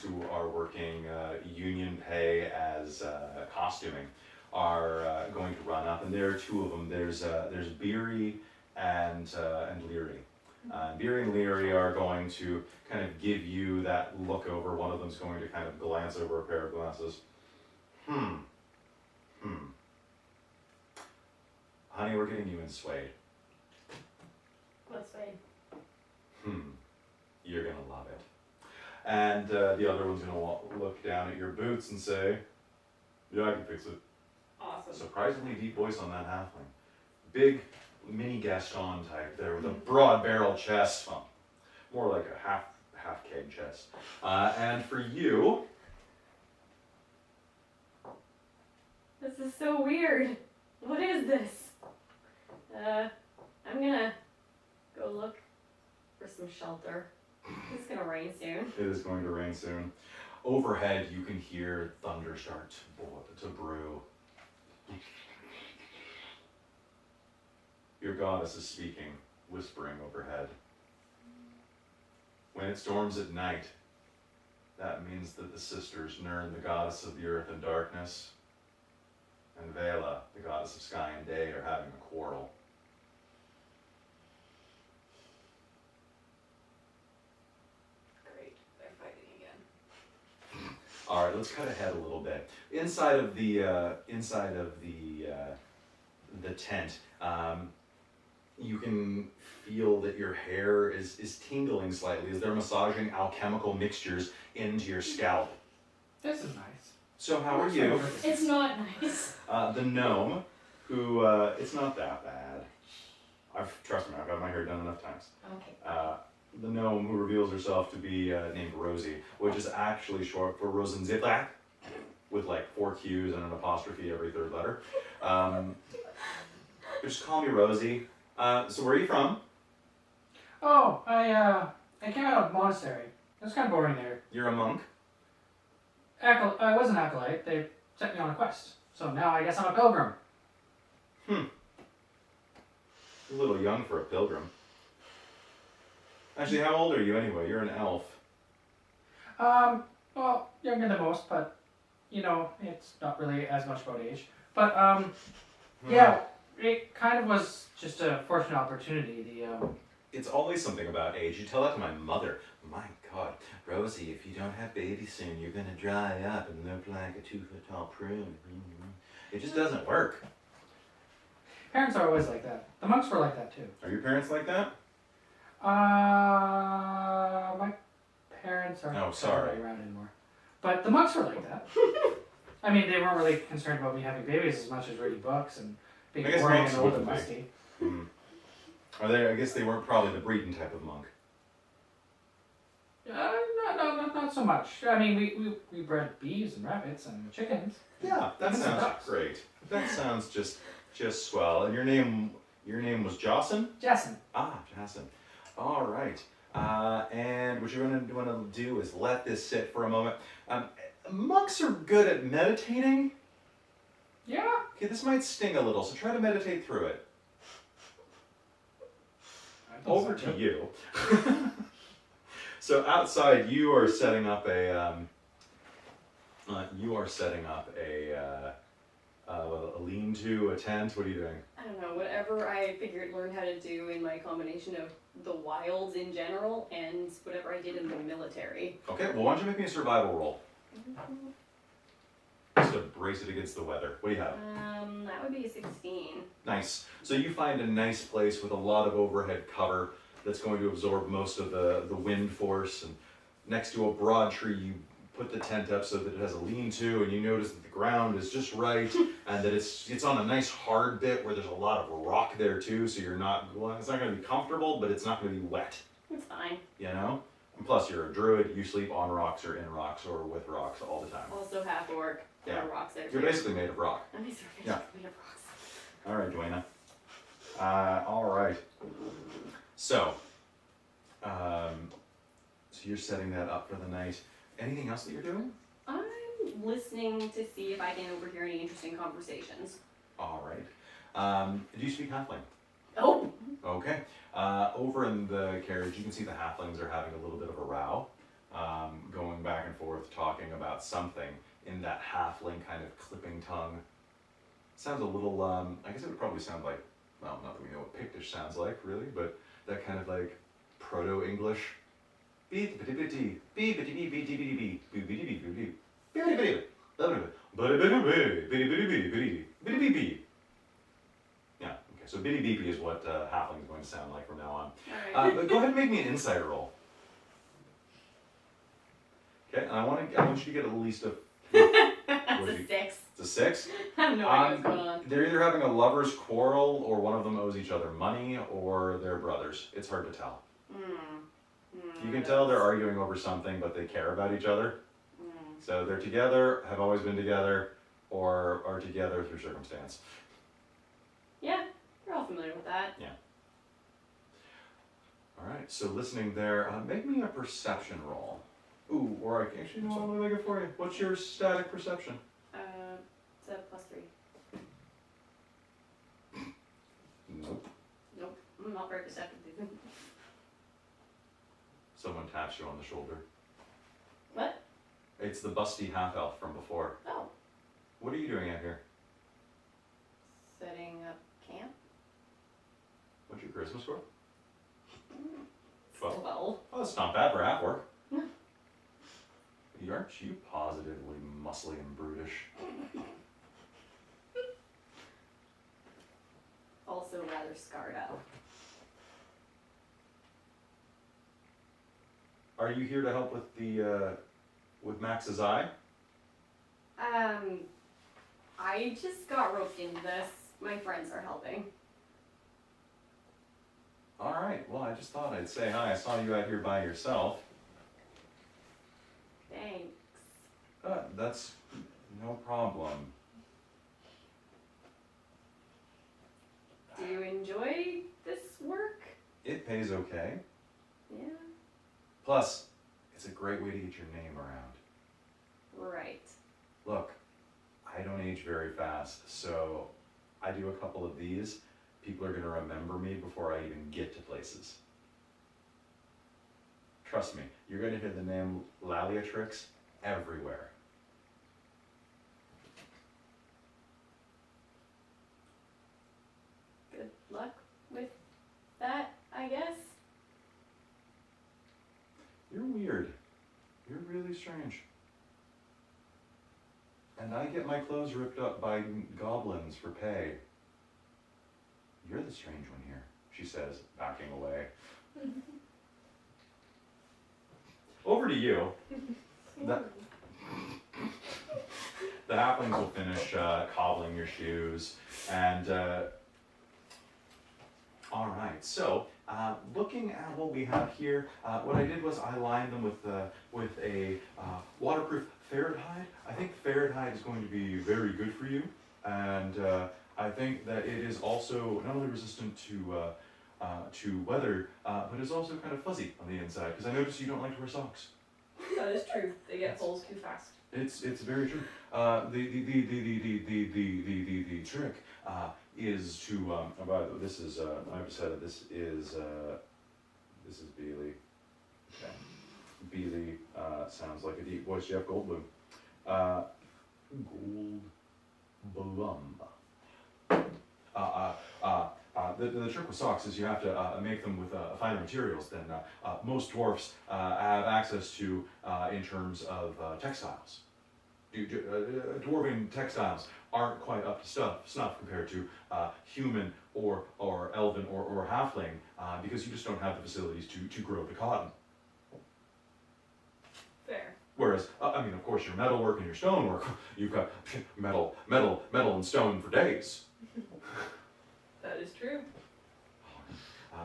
who are working union pay as costuming are going to run up, and there are 2 of them. There's Beery and Leary. Beery and Leary are going to kind of give you that look over. One of them's going to kind of glance over a pair of glasses. Honey, we're getting you in suede. What's Wade? You're gonna love it. And the other one's gonna look down at your boots and say, "Yeah, I can fix it." Awesome. Surprisingly deep voice on that halfling. Big mini Gaston type there with a broad barrel chest, well, more like a half keg chest. And for you, This is so weird. What is this? I'm gonna go look for some shelter. It's gonna rain soon. it is going to rain soon. Overhead, you can hear thunder start to brew. Your goddess is speaking, whispering overhead. When it storms at night, that means that the sisters, Nyrn, the goddess of the earth and darkness, and Vela, the goddess of sky and day, are having a quarrel. Great. They're fighting again. All right, let's cut ahead a little bit. Inside of the tent, you can feel that your hair is tingling slightly as they're massaging alchemical mixtures into your scalp. This is nice. So how are you? It's not nice. The gnome, who it's not that bad. Trust me, I've had my hair done enough times. Okay. The gnome who reveals herself to be named Rosie, which is actually short for Rosenzitlak, with like 4 Q's and an apostrophe every 3rd letter. Just call me Rosie. So where are you from? Oh, I came out of a monastery. It was kind of boring there. You're a monk? I was an acolyte. They sent me on a quest. So now I guess I'm a pilgrim. A little young for a pilgrim. Actually, how old are you anyway? You're an elf. Well, younger than most, but, you know, it's not really as much about age. But, yeah, it kind of was just a fortunate opportunity. It's always something about age. You tell that to my mother. My God, Rosie, if you don't have babies soon, you're gonna dry up and look like a 2-foot-tall prune. It just doesn't work. Parents are always like that. The monks were like that, too. Are your parents like that? My parents aren't Oh, sorry. really around anymore. But the monks were like that. I mean, they weren't really concerned about me having babies as much as reading books and being I guess boring monks and old and wouldn't be. musty. Hmm. Are they? I guess they weren't probably the Breton type of monk. Not so much. I mean, we bred bees and rabbits and chickens. Yeah, that And some sounds ducks. great. That sounds just swell. And your name was Jocelyn? Jason. Ah, Jason. All right. And what you're going to do is let this sit for a moment. Monks are good at meditating. Yeah. Okay, this might sting a little, so try to meditate through it. Over to you. So outside, you are setting up a lean-to, a tent. What are you doing? I don't know, whatever I figured learn how to do in my combination of the wilds in general and whatever I did in the military. Okay, well, why don't you make me a survival roll? Just to brace it against the weather. What do you have? That would be a 16. Nice. So you find a nice place with a lot of overhead cover that's going to absorb most of the wind force. And next to a broad tree, you put the tent up so that it has a lean-to, and you notice that the ground is just right, and that it's on a nice hard bit where there's a lot of rock there too. So you're not, well, it's not going to be comfortable, but it's not going to be wet. It's fine. You know. And plus, you're a druid. You sleep on rocks or in rocks or with rocks all the time. Also half orc. Yeah. There are rocks there You're too. basically made of rock. I'm basically Yeah. made of rocks. All right, Dwayna. All right. So you're setting that up for the night. Anything else that you're doing? I'm listening to see if I can overhear any interesting conversations. All right. Do you speak halfling? Oh! Okay. Over in the carriage, you can see the halflings are having a little bit of a row, going back and forth, talking about something in that halfling kind of clipping tongue. Sounds a little, I guess it would probably sound like, well, not that we know what Pictish sounds like, really, but that kind of like proto-English. Yeah, okay, so bitty beepy is what halfling is going to sound like from now on. Alright. But go ahead and make me an insight roll. Okay, and I want you to get at least a. That's What a is it? 6. It's a 6. I have no idea what's going on. They're either having a lover's quarrel, or one of them owes each other money, or they're brothers. It's hard to tell. You can tell they're arguing over something, but they care about each other. So they're together, have always been together, or are together through circumstance. Yeah, we're all familiar with that. All right, so listening there, make me a perception roll. Ooh, or I can actually, no, I'm gonna make it for you. What's your static perception? It's a +3. Nope. Nope, I'm not very perceptive. Someone taps you on the shoulder. What? It's the busty half-elf from before. Oh, What are you doing out here? setting up camp? What's your Christmas score? 12. Oh, that's not bad for half work. Aren't you positively muscly and brutish? Also rather scarred out. Are you here to help with the with Max's eye? I just got roped into this. My friends are helping. All right. Well, I just thought I'd say hi. I saw you out here by yourself. Thanks. That's no problem. Do you enjoy this work? It pays okay. Yeah. Plus, it's a great way to get your name around. Right. Look, I don't age very fast, so I do a couple of these. People are going to remember me before I even get to places. Trust me, you're going to hear the name Laliatrix everywhere. Good luck with that, I guess. You're weird. You're really strange. And I get my clothes ripped up by goblins for pay. You're the strange one here, she says, backing away. over to you. The halflings will finish cobbling your shoes, and all right. So, looking at what we have here, what I did was I lined them with a waterproof ferret hide. I think ferret hide is going to be very good for you, and I think that it is also not only resistant to weather, but it's also kind of fuzzy on the inside. Because I noticed you don't like to wear socks. That is true. They get holes too fast. It's very true. The trick is to by the way, this is I've decided this is Beely. Okay. Beely sounds like a deep voice. Jeff Goldblum. The trick with socks is you have to make them with finer materials than most dwarfs have access to in terms of textiles. Dwarven textiles aren't quite up to snuff compared to human or elven or halfling because you just don't have the facilities to grow the cotton. Fair. Whereas, I mean, of course, your metalwork and your stonework, you've got metal and stone for days. That is true.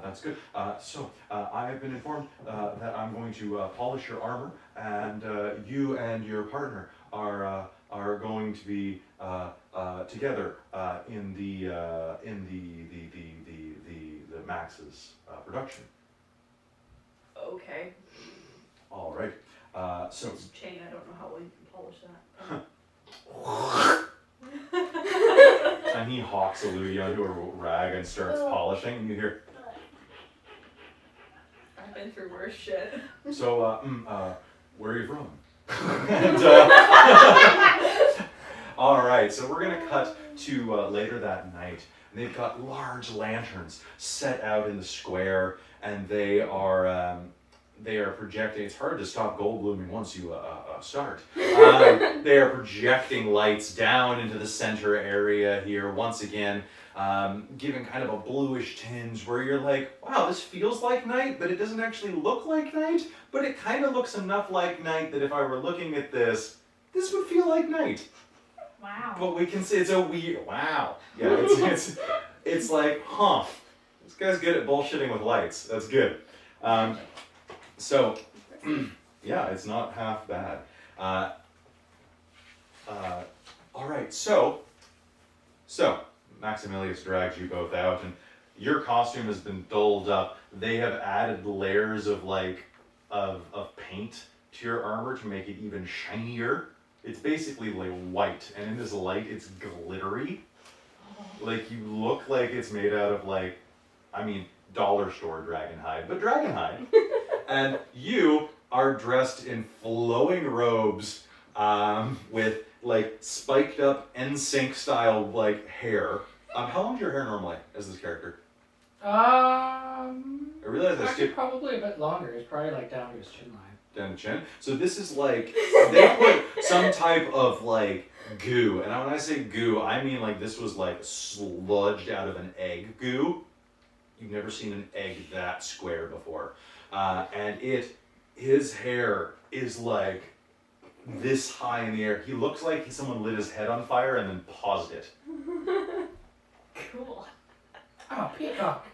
That's good. So I have been informed that I'm going to polish your armor, and you and your partner are going to be together in the Max's production. Okay. All right. So It's chain. I don't know how well you can polish that. and he hawks a Lugia onto a rag and starts polishing, and you hear. I've been through worse shit. So, where are you from? And, all right, so we're gonna cut to later that night. And they've got large lanterns set out in the square, and they are projecting. It's hard to stop gold blooming once you start. They are projecting lights down into the center area here once again. Giving kind of a bluish tinge where you're like, wow, this feels like night, but it doesn't actually look like night, but it kind of looks enough like night that if I were looking at this would feel like night. Wow. But we can say it's a weird, wow. Yeah, it's like, huh, this guy's good at bullshitting with lights. That's good. So, yeah, it's not half bad. All right, so Maximillius drags you both out, and your costume has been dulled up. They have added layers of of paint to your armor to make it even shinier. It's basically like white, and in this light, it's glittery. Like you look like it's made out of dollar store dragon hide, but dragon hide. And you are dressed in flowing robes with spiked up NSYNC style hair. How long is your hair normally as this character? I realize I actually skipped probably a bit longer. It's probably down to his chin line. down the chin. So this is they put some type of goo, and when I say goo, I mean this was sludged out of an egg goo. You've never seen an egg that square before, and his hair is this high in the air. He looks like someone lit his head on fire and then paused it. Cool. Oh, peacock.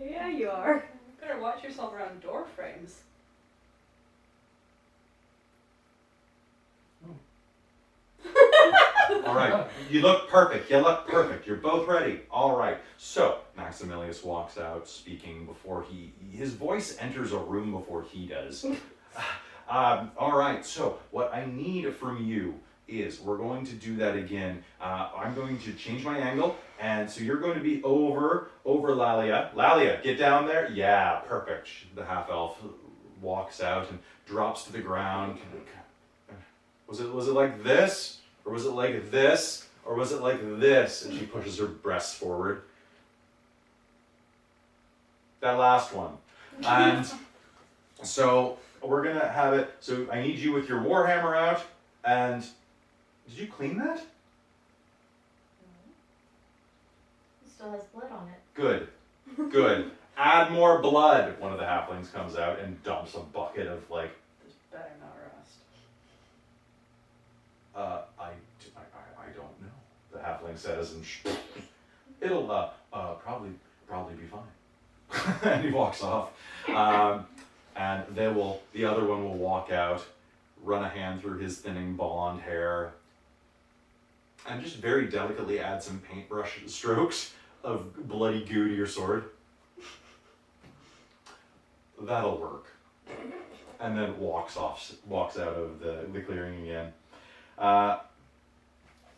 Yeah, you are. Better watch yourself around door frames. All right, you look perfect. You're both ready. All right. So Maximillius walks out, speaking before his voice enters a room before he does. All right. So what I need from you is we're going to do that again. I'm going to change my angle, and so you're going to be over Lalia. Lalia, get down there. Yeah, perfect. The half elf walks out and drops to the ground. Was it like this? Or was it like this? Or was it like this? And she pushes her breasts forward. That last one. And so we're going to have it. So I need you with your warhammer out. And did you clean that? It still has blood on it. Good. Add more blood. One of the halflings comes out and dumps a bucket of like. This better not rust. I don't know. The halfling says, and it'll probably be fine. And he walks off. And the other one will walk out, run a hand through his thinning blonde hair, and just very delicately add some paintbrush strokes of bloody goo to your sword. That'll work. And then walks out of the clearing again.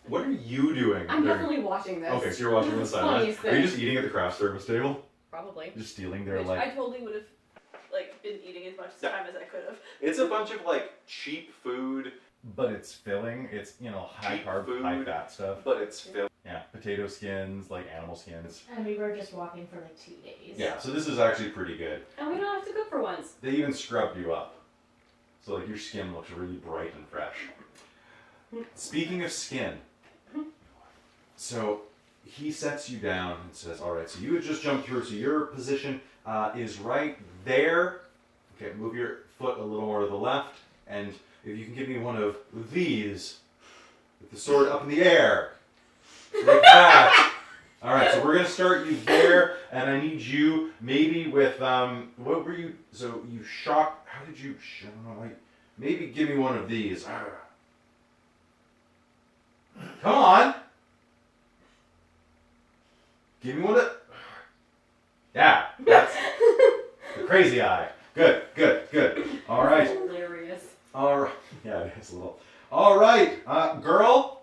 What are you doing? I'm definitely watching this. Okay, so you're watching the side. Funniest Are you thing. just eating at the craft service table? Probably. Just stealing their Which like. I totally would have been eating as much time as I could have. It's a bunch of like cheap food, but it's filling. It's high Cheap carb, food. high fat stuff, but it's filling. Yeah, potato skins, like animal skins. And we were just walking for like 2 days. Yeah, so this is actually pretty good. And we don't have to cook for once. They even scrubbed you up, so like your skin looks really bright and fresh. Speaking of skin, so he sets you down and says, "All right, so you had just jumped through. So your position is right there. Okay, move your foot a little more to the left, and if you can give me one of these, with the sword up in the air, like that." All right, so we're gonna start you there, and I need you maybe with what were you? So you shock. How did you? I don't know. Like, maybe give me one of these. Come on. Give me one of. Yeah, that's the crazy eye. Good. All right. Hilarious. All right. Yeah, it is a little. All right, girl.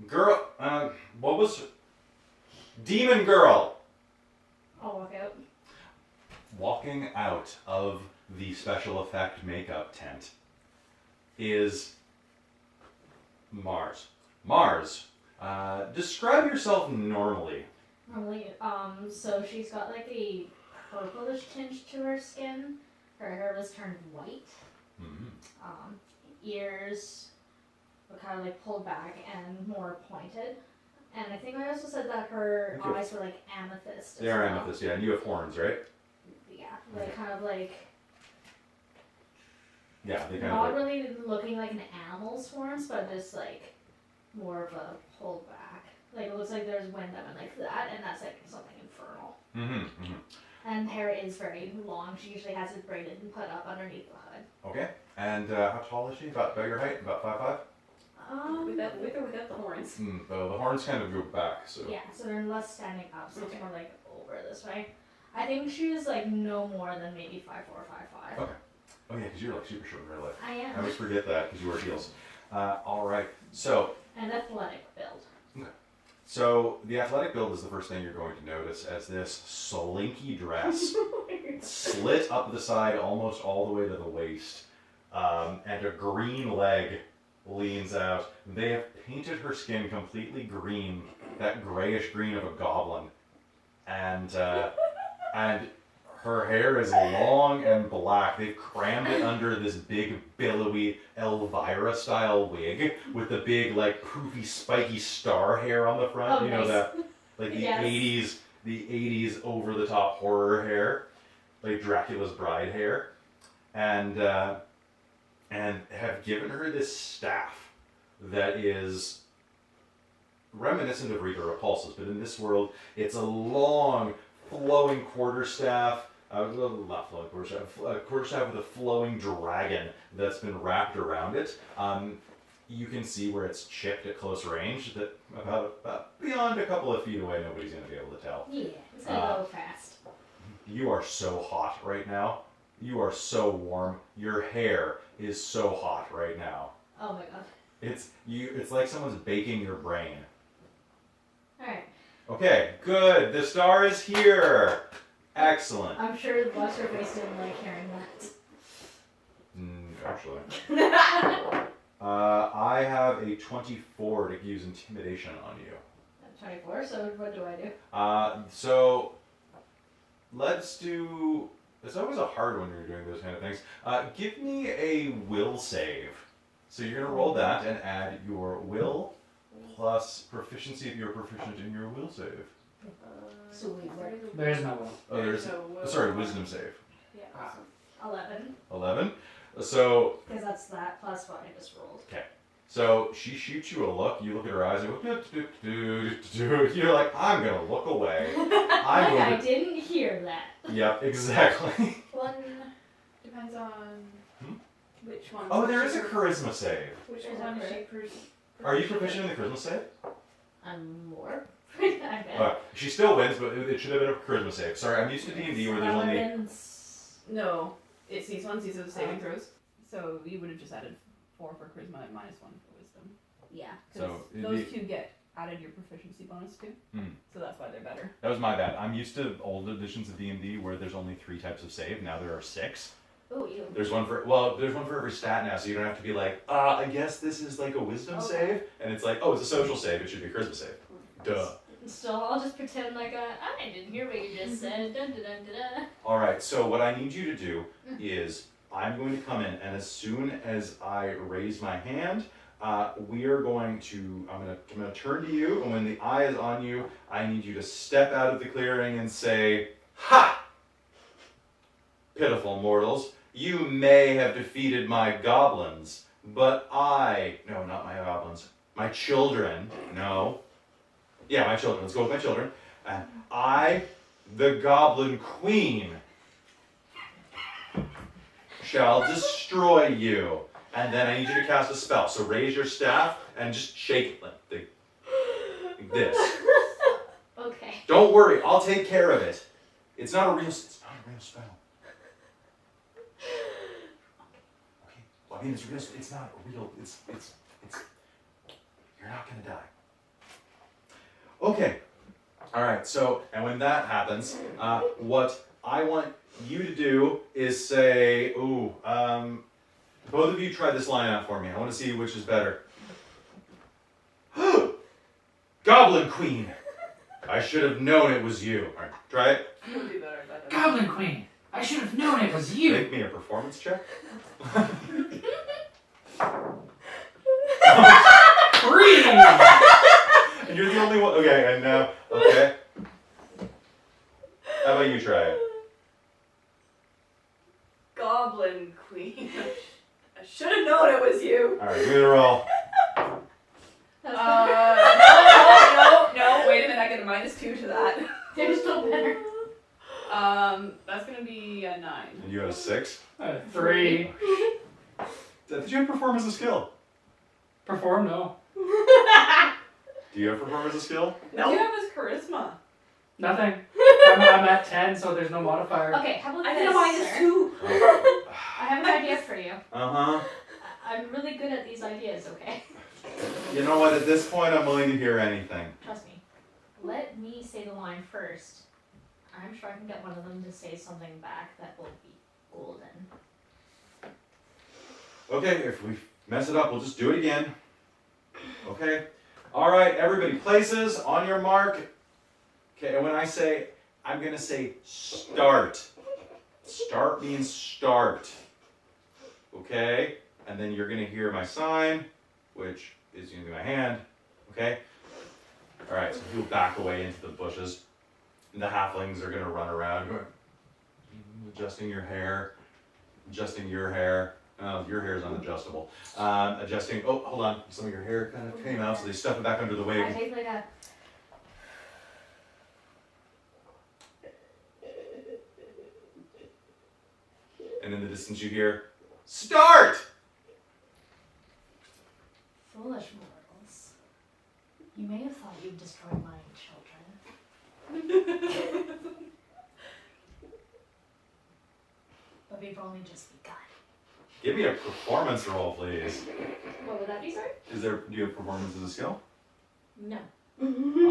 What was? Demon girl. I'll walk out. Walking out of the special effect makeup tent is Mars. Mars, describe yourself normally. Normally, so she's got like a purplish tinge to her skin. Her hair was turned white. Mm-hmm. Ears were kind of like pulled back and more pointed. And I think I also said that her Okay. eyes were like amethyst. They are amethyst, yeah, and you have horns, right? Yeah, like kind of like Yeah, they kind not of like. really looking like an animal's horns, but just like more of a pulled back. Like it looks like there's wind up and like that, and that's like something infernal. Mm-hmm. And hair is very long. She usually has it braided and put up underneath the hood. Okay, and how tall is she? About your height? About 5'5"? With or without the horns. The horns kind of go back, so. Yeah, so they're less standing up, so it's more like over this way. I think she's like no more than maybe 5'4", 5'5". Okay. Oh yeah, because you're like super short in real life. I I am. always forget that because you wear heels. All right, so An athletic build. the athletic build is the first thing you're going to notice as this slinky dress slit up the side almost all the way to the waist, and a green leg leans out. They have painted her skin completely green, that grayish green of a goblin, and her hair is long and black. They've crammed it under this big, billowy Elvira-style wig with the big, like, poofy, spiky star hair on the front. Oh, You know nice. that, like Yes. the 80s over-the-top horror hair, like Dracula's bride hair, and have given her this staff that is reminiscent of Reaper Repulsus, but in this world, it's a long, flowing quarterstaff. Not flowing quarterstaff. A quarterstaff with a flowing dragon that's been wrapped around it. You can see where it's chipped at close range. That about beyond a couple of feet away, nobody's going to be able to tell. Yeah, it's gonna go fast. You are so hot right now. You are so warm. Your hair is so hot right now. Oh my god. It's like someone's baking your brain. Alright. Okay, good. The star is here. Excellent. I'm sure what's her face didn't like hearing that. Actually. I have a 24 to use intimidation on you. I'm 24, so what do I do? So let's do. It's always a hard one when you're doing those kind of things. Give me a will save. So you're gonna roll that and add your will plus proficiency if you're proficient in your will save. Sweet work. There is no will. Oh, there's. Sorry, wisdom save. Yeah. Ah. 11. 11. So Because that's that plus what I just rolled. So she shoots you a look. You look at her eyes. And you're like, I'm gonna look away. I'm Like I going to. didn't hear that. Yep, exactly. One depends on which one. Oh, there is a charisma save. Which There's one a is she Are you proficient in the charisma save? I'm more. I bet. She still wins, but it should have been a charisma save. Sorry, I'm used to D&D where there's only. No, it's these ones. These are the saving throws. So you would have just added 4 for charisma and -1 for wisdom. Yeah. Because So, those two get added your proficiency bonus too. So that's why they're better. That was my bad. I'm used to old editions of D&D where there's only 3 types of save. Now there are 6. Oh, you. There's one for every stat now, so you don't have to be like, I guess this is like a wisdom Okay. save, and it's like, oh, it's a social save. It should be a charisma save. Duh. So I'll just pretend like I didn't hear what you just said. Dun, dun, dun, dun, dun. All right. So what I need you to do is I'm going to come in, and as soon as I raise my hand, we are going to. I'm gonna turn to you, and when the eye is on you, I need you to step out of the clearing and say, "Ha! Pitiful mortals, you may have defeated my goblins, but no, not my goblins, my children, no. Yeah, my children, let's go with my children. And I, the Goblin Queen, shall destroy you. And then I need you to cast a spell. So raise your staff and just shake it like this. Okay. Don't worry, I'll take care of it. It's not a real spell. Okay. Well, I mean, it's not a real. It's. You're not gonna die. Okay. All right. So, and when that happens, what I want you to do is say, both of you try this line out for me. I want to see which is better. Goblin Queen. I should have known it was you. All right, try it. You'll do better. Goblin Queen! I should have known it was you! Make me a performance check. 3! And you're the only one. Okay, and now, okay. How about you try it? Goblin Queen. I should have known it was you. All right, give me the roll. No, wait a minute, I get a -2 to that. They're still better. That's gonna be a 9. And you had a 6. 3. Did you have perform as a skill? Perform? No. Do you have perform as a skill? No. You have his charisma. Nothing. I'm at 10, so there's no modifier. Okay, how about I this, get a sir? -2. I have an idea for you. Uh-huh. I'm really good at these ideas, okay? You know what? At this point, I'm willing to hear anything. Trust me. Let me say the line first. I'm sure I can get one of them to say something back that will be golden. Okay, if we mess it up, we'll just do it again. Okay. All right, everybody, places on your mark. Okay, and when I say, I'm going to say start. Start means start. Okay? And then you're going to hear my sign, which is using my hand. Okay? All right, so you'll back away into the bushes. And the halflings are going to run around, adjusting your hair, adjusting your hair. Oh, your hair is unadjustable. Adjusting, oh, hold on. Some of your hair kind of came out, so they stuff it back under the I wig. take like a... And in the distance you hear, start! Foolish mortals. You may have thought you'd destroyed my children. But we've only just begun. Give me a performance roll, please. What would that be, sir? Do you have performance as a skill? No.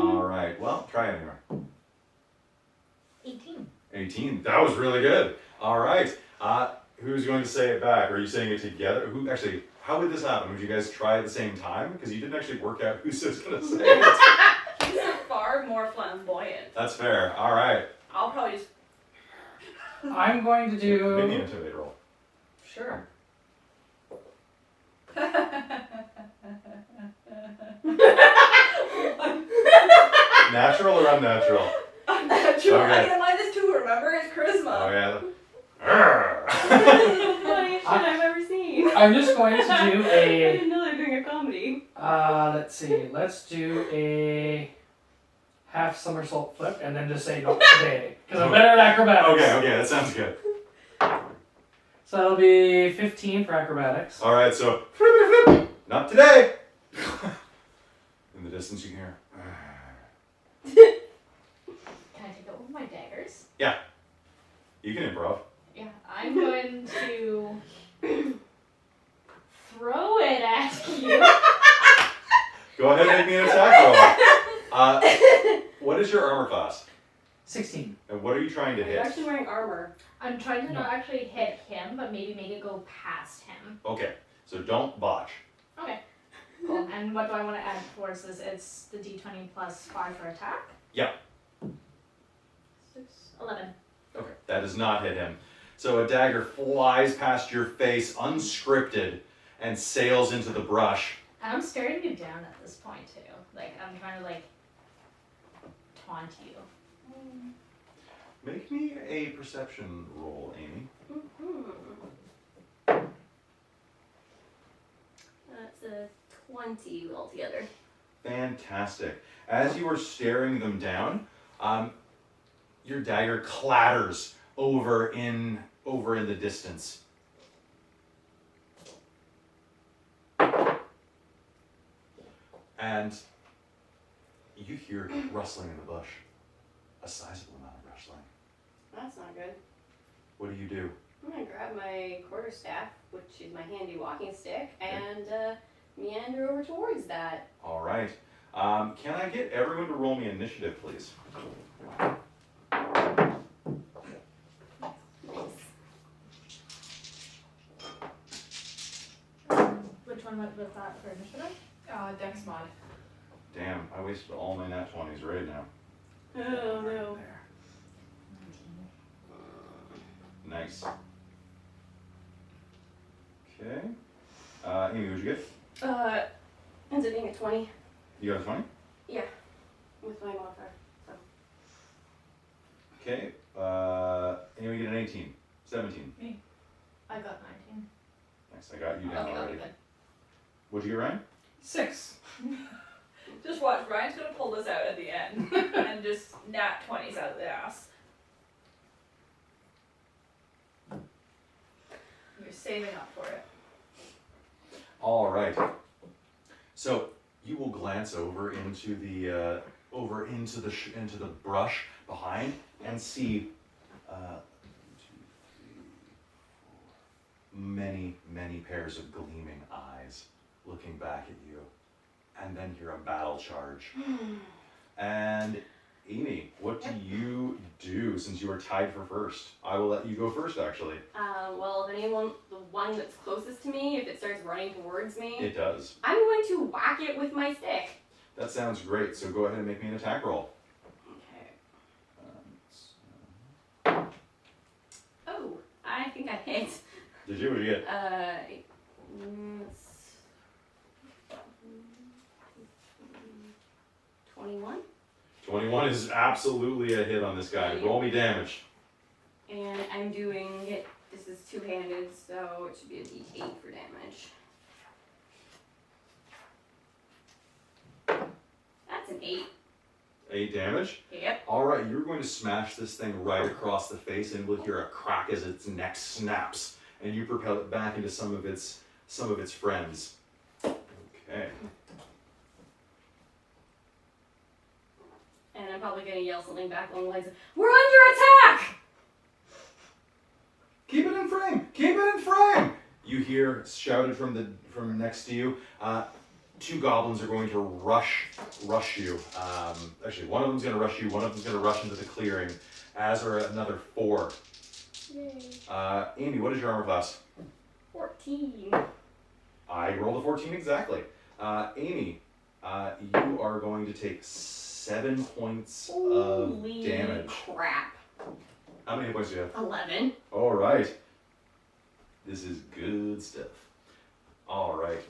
All right, well, try it anyway. 18. 18, that was really good. All right, who's going to say it back? Are you saying it together? Actually, how would this happen? Would you guys try at the same time? Because you didn't actually work out who's just going to say it. He's far more flamboyant. That's fair, all right. I'll probably just. I'm going to do... Make me an intimidate roll. Sure. Natural Natural or unnatural? Unnatural. Okay. I get a -2, remember? It's charisma. Oh yeah. Arrgh. Funniest shit I've ever seen. I'm just going to do I a. didn't know they were doing a comedy. Let's see. Let's do a half somersault flip and then just say not today because I'm better at acrobatics. Okay, that sounds good. So that'll be 15 for acrobatics. All right, so flip, not today. In the distance, you can hear. Can I take out one of my daggers? You can improv. Yeah, I'm going to throw it at you. Go ahead and make me an attack roll. What is your armor class? 16. And what are you trying to You're hit? actually wearing armor. I'm trying to not actually hit him, but maybe make it go past him. Okay, so don't botch. Okay. Cool. And what do I want to add towards this? It's the d20 plus 5 for attack? Yeah. 6, 11. Okay, that does not hit him. So a dagger flies past your face, unscripted, and sails into the brush. And I'm staring you down at this point, too. Like, I'm trying to, taunt you. Make me a perception roll, Amy. That's a 20 altogether. Fantastic. As you are staring them down, your dagger clatters over in the distance. And you hear rustling in the bush. A sizable amount of rustling. That's not good. What do you do? I'm gonna grab my quarterstaff, which is my handy walking stick, and meander over towards that. All right. Can I get everyone to roll me initiative, please? Which one was that for initiative? Dex mod. Damn, I wasted all my nat 20s right now. Oh no. There. Nice. Okay. Amy, what'd you get? Ends up being a 20 You got a 20? with my modifier. Okay. Amy get an 18. 17. I got 19. Nice, I got you down Okay, that'll already. be good. What'd you get, Ryan? 6. Just watch. Ryan's gonna pull this out at the end and just nat 20s out of the ass. You're saving up for it. All right. So you will glance over into the into the brush behind and see 1, 2, 3, 4, many pairs of gleaming eyes looking back at you, and then hear a battle charge. And Amy, what do you do since you are tied for first? I will let you go first, actually. Well, if anyone, the one that's closest to me, if it starts running towards me, It does. I'm going to whack it with my stick. That sounds great. So go ahead and make me an attack roll. Okay. Oh, I think I hit. Did you? What did you get? 21. 21 is absolutely a hit on this guy. Roll me damage. And I'm doing it, this is two-handed, so it should be a d8 for damage. That's an 8. 8 damage. Yep. Alright, you're going to smash this thing right across the face, and we'll hear a crack as its neck snaps, and you propel it back into some of its friends. Okay. And I'm probably going to yell something back along the lines of, "We're under attack!" Keep it in frame! Keep it in frame! You hear shouted from next to you. 2 goblins are going to rush you. Actually, one of them's going to rush you. One of them's going to rush into the clearing. As are another 4. Yay. Amy, what is your armor class? 14. I rolled a 14 exactly. Amy, you are going to take 7 points Holy of damage. crap. How many hit points do you have? 11. All right. This is good stuff. All right.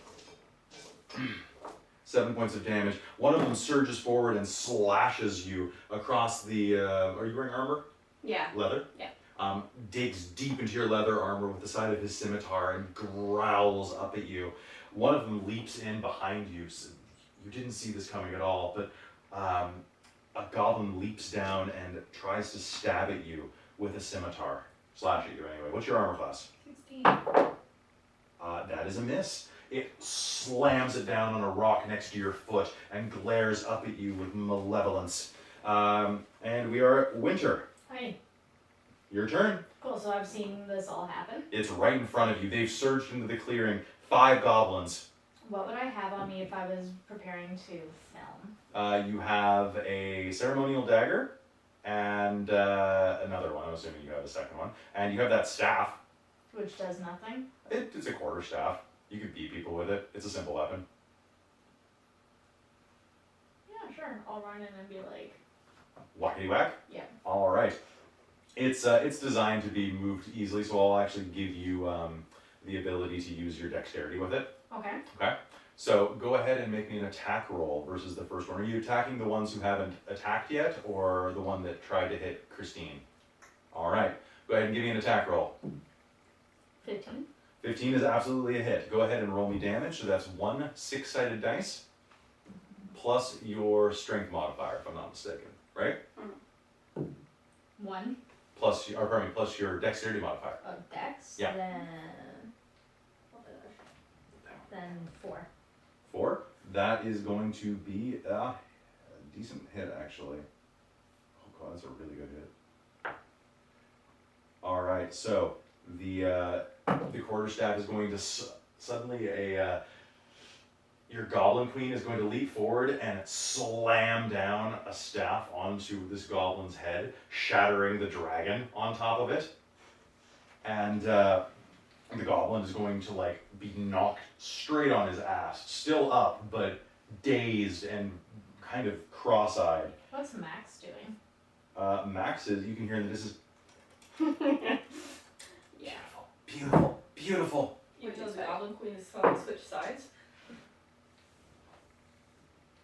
7 points of damage. One of them surges forward and slashes you across the. Are you wearing armor? Yeah. Leather? Yeah. Digs deep into your leather armor with the side of his scimitar and growls up at you. One of them leaps in behind you. So you didn't see this coming at all, but a goblin leaps down and tries to stab at you with a scimitar. Slash at you anyway. What's your armor class? 16. That is a miss. It slams it down on a rock next to your foot and glares up at you with malevolence. And we are at Winter. Hi. Your turn. Cool, so I've seen this all happen. It's right in front of you. They've surged into the clearing. 5 goblins. What would I have on me if I was preparing to film? You have a ceremonial dagger and another one. I'm assuming you have a second one. And you have that staff. Which does nothing. It's a quarter staff. You could beat people with it. It's a simple weapon. Yeah, sure. I'll run in and be like, Whackety whack? yeah. All right. It's designed to be moved easily, so I'll actually give you the ability to use your dexterity with it. Okay. Okay. So go ahead and make me an attack roll versus the first one. Are you attacking the ones who haven't attacked yet, or the one that tried to hit Christine? All right. Go ahead and give me an attack roll. 15. 15 is absolutely a hit. Go ahead and roll me damage. So that's 1 6-sided dice plus your strength modifier, if I'm not mistaken, right? 1. Plus your dexterity modifier. Oh, dex. Yeah. Then 4. 4. That is going to be a decent hit, actually. Oh god, that's a really good hit. All right, so the quarterstaff is going to suddenly your Goblin Queen is going to leap forward and slam down a staff onto this goblin's head, shattering the dragon on top of it. And the goblin is going to be knocked straight on his ass, still up, but dazed and kind of cross-eyed. What's Max doing? Max is, you can hear in the distance, Yeah. beautiful, beautiful. You know the Goblin Queen is fun to switch sides.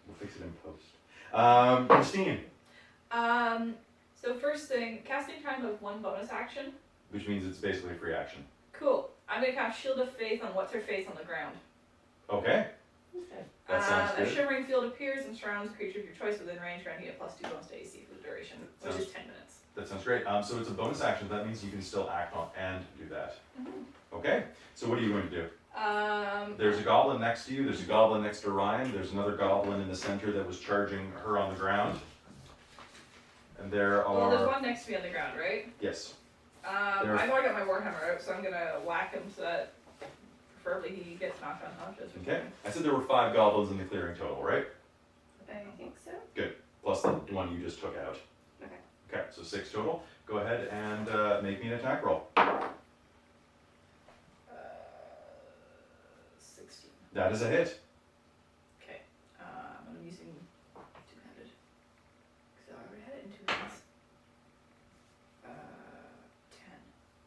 We'll fix it in post. Christine, So first thing, casting time of 1 bonus action. which means it's basically a free action. Cool. I'm gonna cast Shield of Faith on what's her face on the ground. Okay, Okay. that sounds A good. shimmering field appears and surrounds a creature of your choice within range, granting it +2 bonus to AC for the duration, which is 10 minutes. That sounds great. So it's a bonus action. That means you can still act on and do that. Okay, so what are you going to do? There's a goblin next to you. There's a goblin next to Ryan. There's another goblin in the center that was charging her on the ground. And there Well, there's are... one next to me on the ground, right? Yes. I know I got my Warhammer out, so I'm gonna whack him so that preferably he gets knocked unconscious. Okay. I said there were 5 goblins in the clearing total, right? I think so. Plus the one you just took out. Okay. Okay, so 6 total. Go ahead and make me an attack roll. 16. That is a hit. Okay. I'm using two-handed. Because I already had it in 2 hands.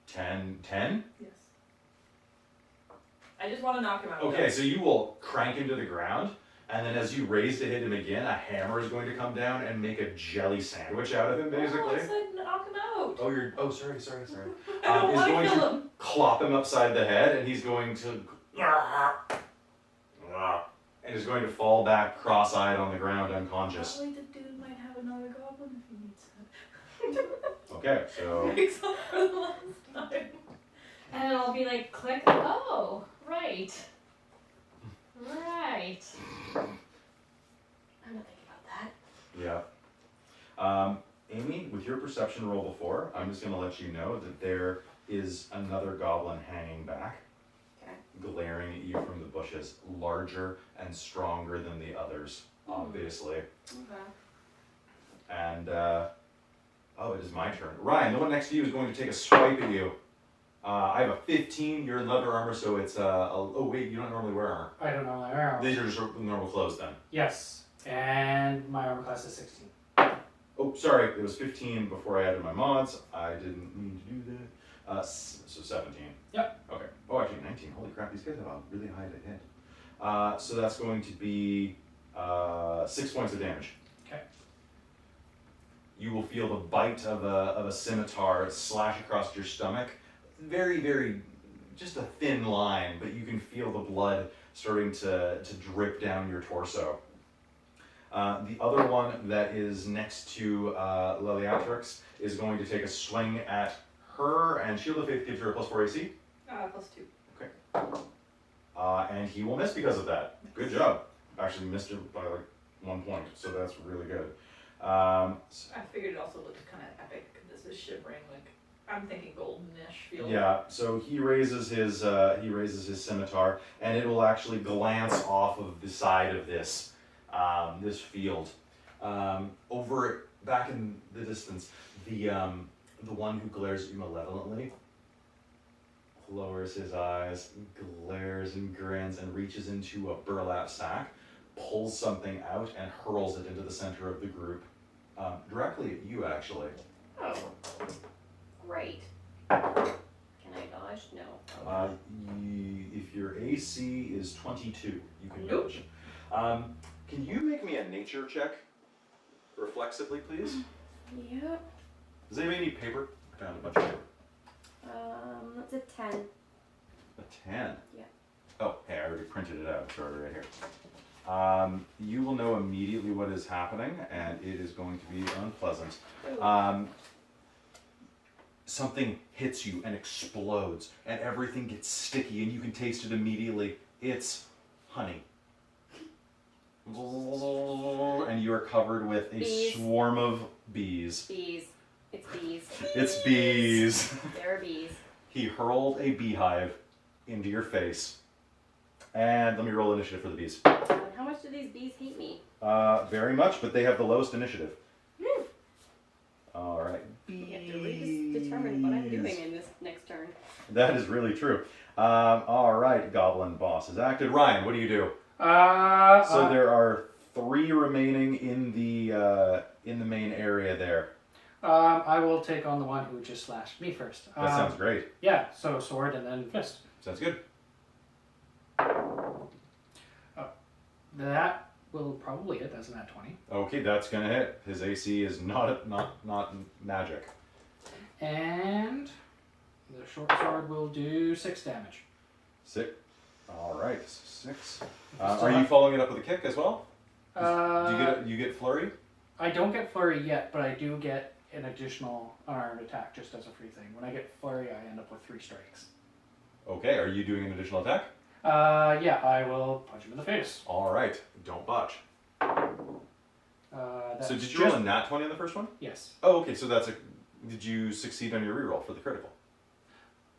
10. 10? Yes. I just want to knock him out. Okay, so you will crank him to the ground, and then as you raise to hit him again, a hammer is going to come down and make a jelly sandwich out of him, Oh, basically. I said knock him out. Oh, sorry. I don't He's want to going kill to him. clop him upside the head, and he's going to... And he's going to fall back cross-eyed on the ground, unconscious. Probably the dude might have another goblin if he needs it. Okay, so... Makes up for the last time. And it'll be like, click. Oh, right. Right. I'm not thinking about that. Yeah. Amy, with your perception roll before, I'm just going to let you know that there is another goblin hanging back, Okay. glaring at you from the bushes, larger and stronger than the others, obviously. Okay. And, it is my turn. Ryan, the one next to you is going to take a swipe at you. I have a 15, you're in leather armor, so it's, oh wait, you don't normally wear armor. I don't know my armor. These are just normal clothes then. Yes, and my armor class is 16. Oh, sorry, it was 15 before I added my mods. I didn't mean to do that. So 17. Yep. Okay. Oh, actually 19. Holy crap, these guys have a really high to hit. So that's going to be 6 points of damage. Okay. You will feel the bite of a scimitar slash across your stomach. Very, very, just a thin line, but you can feel the blood starting to drip down your torso. The other one that is next to Leliatrix is going to take a swing at her, and Shield of Faith gives her a +4 AC. +2. And he will miss because of that. Good job. Actually missed it by like 1 point, so that's really good. I figured it also looked kind of epic. This is shivering, like I'm thinking goldenish feel. Yeah, so he raises his scimitar, and it will actually glance off of the side of this this field. Over back in the distance, the one who glares at you malevolently lowers his eyes, glares and grins, and reaches into a burlap sack, pulls something out, and hurls it into the center of the group, directly at you, actually. Oh, great. Can I dodge? No. If your AC is 22, you can Nope. dodge. Can you make me a nature check, reflexively, please? Yep. Does anybody need paper? I found a bunch of paper. That's a 10. A 10? Yeah. Oh, hey, I already printed it out. It's already right here. You will know immediately what is happening, and it is going to be unpleasant. Something hits you and explodes, and everything gets sticky, and you can taste it immediately. It's honey. And you are covered with a Bees. swarm of bees. Bees. It's bees. It's bees. There are bees. He hurled a beehive into your face. And let me roll initiative for the bees. How much do these bees hate me? Very much, but they have the lowest initiative. All right. You have to really determine what I'm doing in this next turn. That is really true. All right, Goblin boss has acted. Ryan, what do you do? So there are 3 remaining in the main area there. I will take on the one who just slashed me first. That sounds great. Yeah, so sword and then fist. Sounds good. That will probably hit. That's not 20. Okay, that's gonna hit. His AC is not magic. And the short sword will do 6 damage. 6. All right, 6. Still Are you have- following it up with a kick as well? Uh, Do you get flurry? I don't get flurry yet, but I do get an additional unarmed attack just as a free thing. When I get flurry, I end up with 3 strikes. Okay, are you doing an additional attack? Yeah, I will punch him in the face. All right, don't botch. That's So did you roll a nat 20 on the first one? Yes. Oh, okay, so that's a... Did you succeed on your reroll for the critical?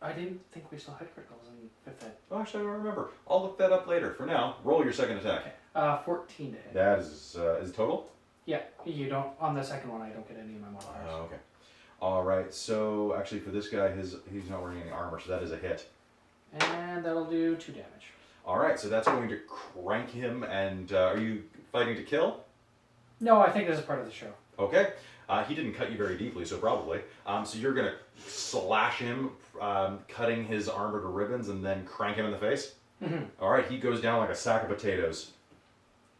I didn't think we still had criticals in 5th ed. Oh, actually, I don't remember. I'll look that up later. For now, roll your second attack. Okay. 14 to hit. That is total? Yeah, you don't. On the second one, I don't get any of my modifiers. Oh, okay. All right, so actually for this guy, he's not wearing any armor, so that is a hit. And that'll do 2 damage. All right, so that's going to crank him, and are you fighting to kill? No, I think this is part of the show. Okay. He didn't cut you very deeply, so probably. So you're going to slash him, cutting his armor to ribbons, and then crank him in the face? Mm-hmm. All right, he goes down like a sack of potatoes.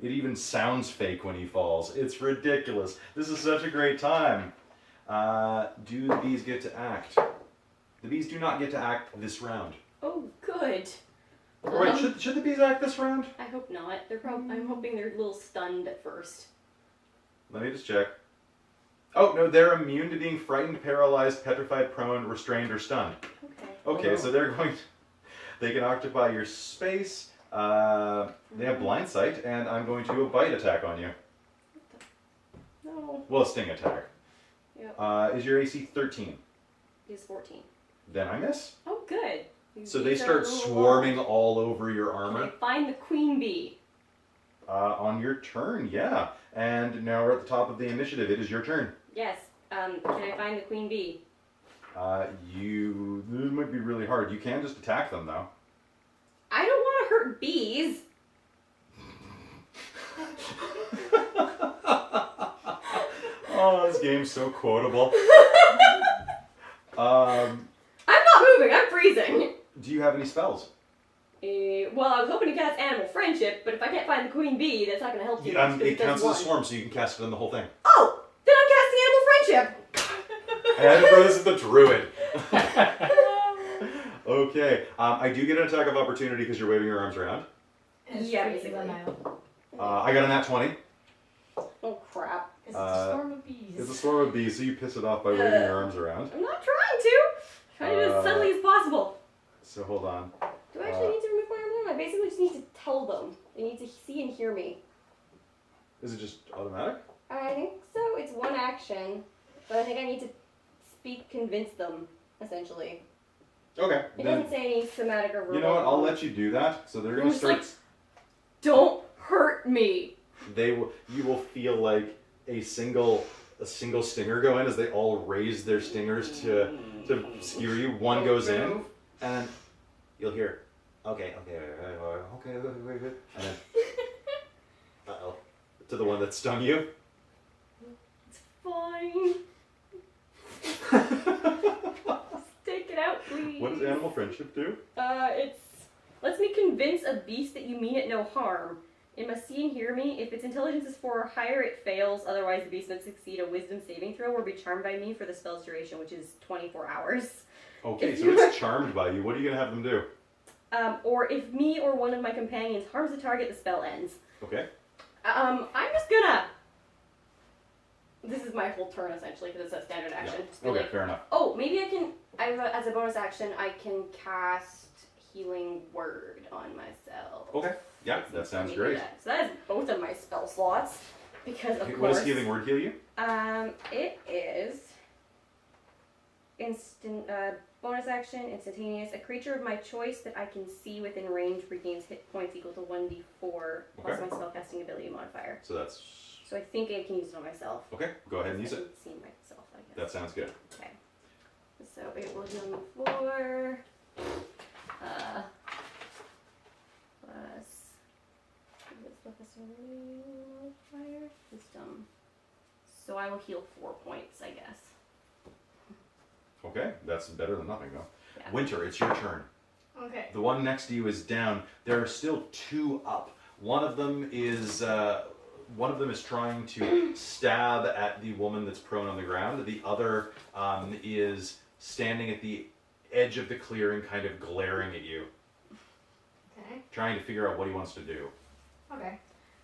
It even sounds fake when he falls. It's ridiculous. This is such a great time. Do the bees get to act? The bees do not get to act this round. Oh, good. Oh, wait, should the bees act this round? I hope not. They're I'm hoping they're a little stunned at first. Let me just check. Oh, no, they're immune to being frightened, paralyzed, petrified, prone, restrained, or stunned. Okay. Okay, Oh, no. so they're going to... They can occupy your space. They have blind sight, and I'm going to do a bite attack on you. No. Well, a sting attack. Yep. Is your AC 13? He's 14. Then I miss. Oh, good. These So they bees are start a little swarming wild. all over your Can armor. I find the queen bee? On your turn, yeah. And now we're at the top of the initiative. It is your turn. Yes. Can I find the queen bee? This might be really hard. You can just attack them, though. I don't want to hurt bees. Oh, this game's so quotable. I'm not moving. I'm freezing. Do you have any spells? Well, I was hoping to cast Animal Friendship, but if I can't find the queen bee, that's not going to help you. It counts as a swarm, so you can cast it on the whole thing. Oh! Then I'm casting Animal Friendship! I had to throw this at the druid. Okay, I do get an attack of opportunity because you're waving your arms around. It's Yeah, pretty basically. loud. I got a nat 20. Oh, crap. It's a swarm of bees. It's a swarm of bees, so you piss it off by waving your arms around. I'm not trying to! I'm trying to do it as subtly as possible. So hold on. Do I actually need to remove my arm? I basically just need to tell them. They need to see and hear me. Is it just automatic? I think so. It's one action, but I think I need to convince them, essentially. Okay. It Then, doesn't say any somatic or verbal. you know what? I'll let you do that. So they're gonna It's start. like, don't hurt me. You will feel like a single stinger go in as they all raise their stingers to skewer you. One goes in, and then you'll hear, okay, and then, uh-oh, to the one that stung you. It's fine. Just take it out, please. What does animal friendship do? It lets me convince a beast that you mean it no harm. It must see and hear me. If its intelligence is 4 or higher, it fails. Otherwise, the beast must succeed a wisdom saving throw or be charmed by me for the spell's duration, which is 24 hours. Okay, If so you it's charmed by you. What are you gonna have them do? Or if me or one of my companions harms the target, the spell ends. Okay. I'm just gonna... This is my whole turn, essentially, because it's a standard action. Yeah. Just be Okay, like, fair enough. oh, maybe I can... as a bonus action, I can cast Healing Word on myself. Okay. Yeah, that sounds great. So that is both of my spell slots, because of Okay, course... what does healing word heal you? It is... bonus action, instantaneous. A creature of my choice that I can see within range regains hit points equal to 1d4 plus Okay. my spellcasting ability modifier. So that's So I think I can use it on myself. okay. Go ahead and use I it. haven't seen myself, I guess. That sounds good. Okay. So it will heal me 4. Plus... modifier? Wisdom. So I will heal 4 points, I guess. Okay, that's better than nothing though. Yeah. Winter, it's your turn. Okay. The one next to you is down. There are still 2 up. One of them is trying to stab at the woman that's prone on the ground. The other is standing at the edge of the clearing, kind of glaring at you, Okay. trying to figure out what he wants to do. Okay.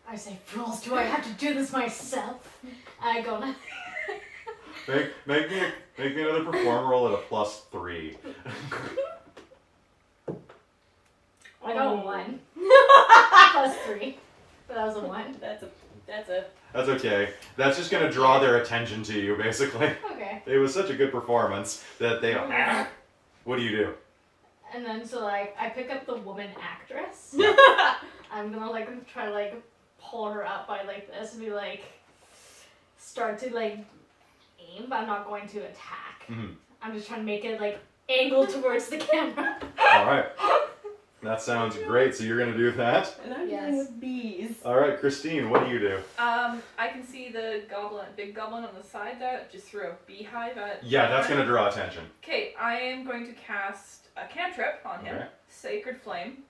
I say, fools, do I have to do this myself? I go, Make me another perform roll at a +3. I got 1. Plus 3. But that was a 1. That's a That's okay. That's just gonna draw their attention to you, basically. Okay. It was such a good performance that they. What do you do? And then so like I pick up the woman actress. Yeah. I'm gonna like try to like pull her up by like this and be like start to like aim, but I'm not going to attack. Mhm. I'm just trying to make it like angle towards the camera. All right. That sounds great. So you're gonna do that. And I'm Yes. dealing with bees. All right, Christine. What do you do? I can see the big goblin on the side there. Just threw a beehive at. Yeah, that's gonna draw attention. Okay, I am going to cast a cantrip on him. Okay. Sacred Flame.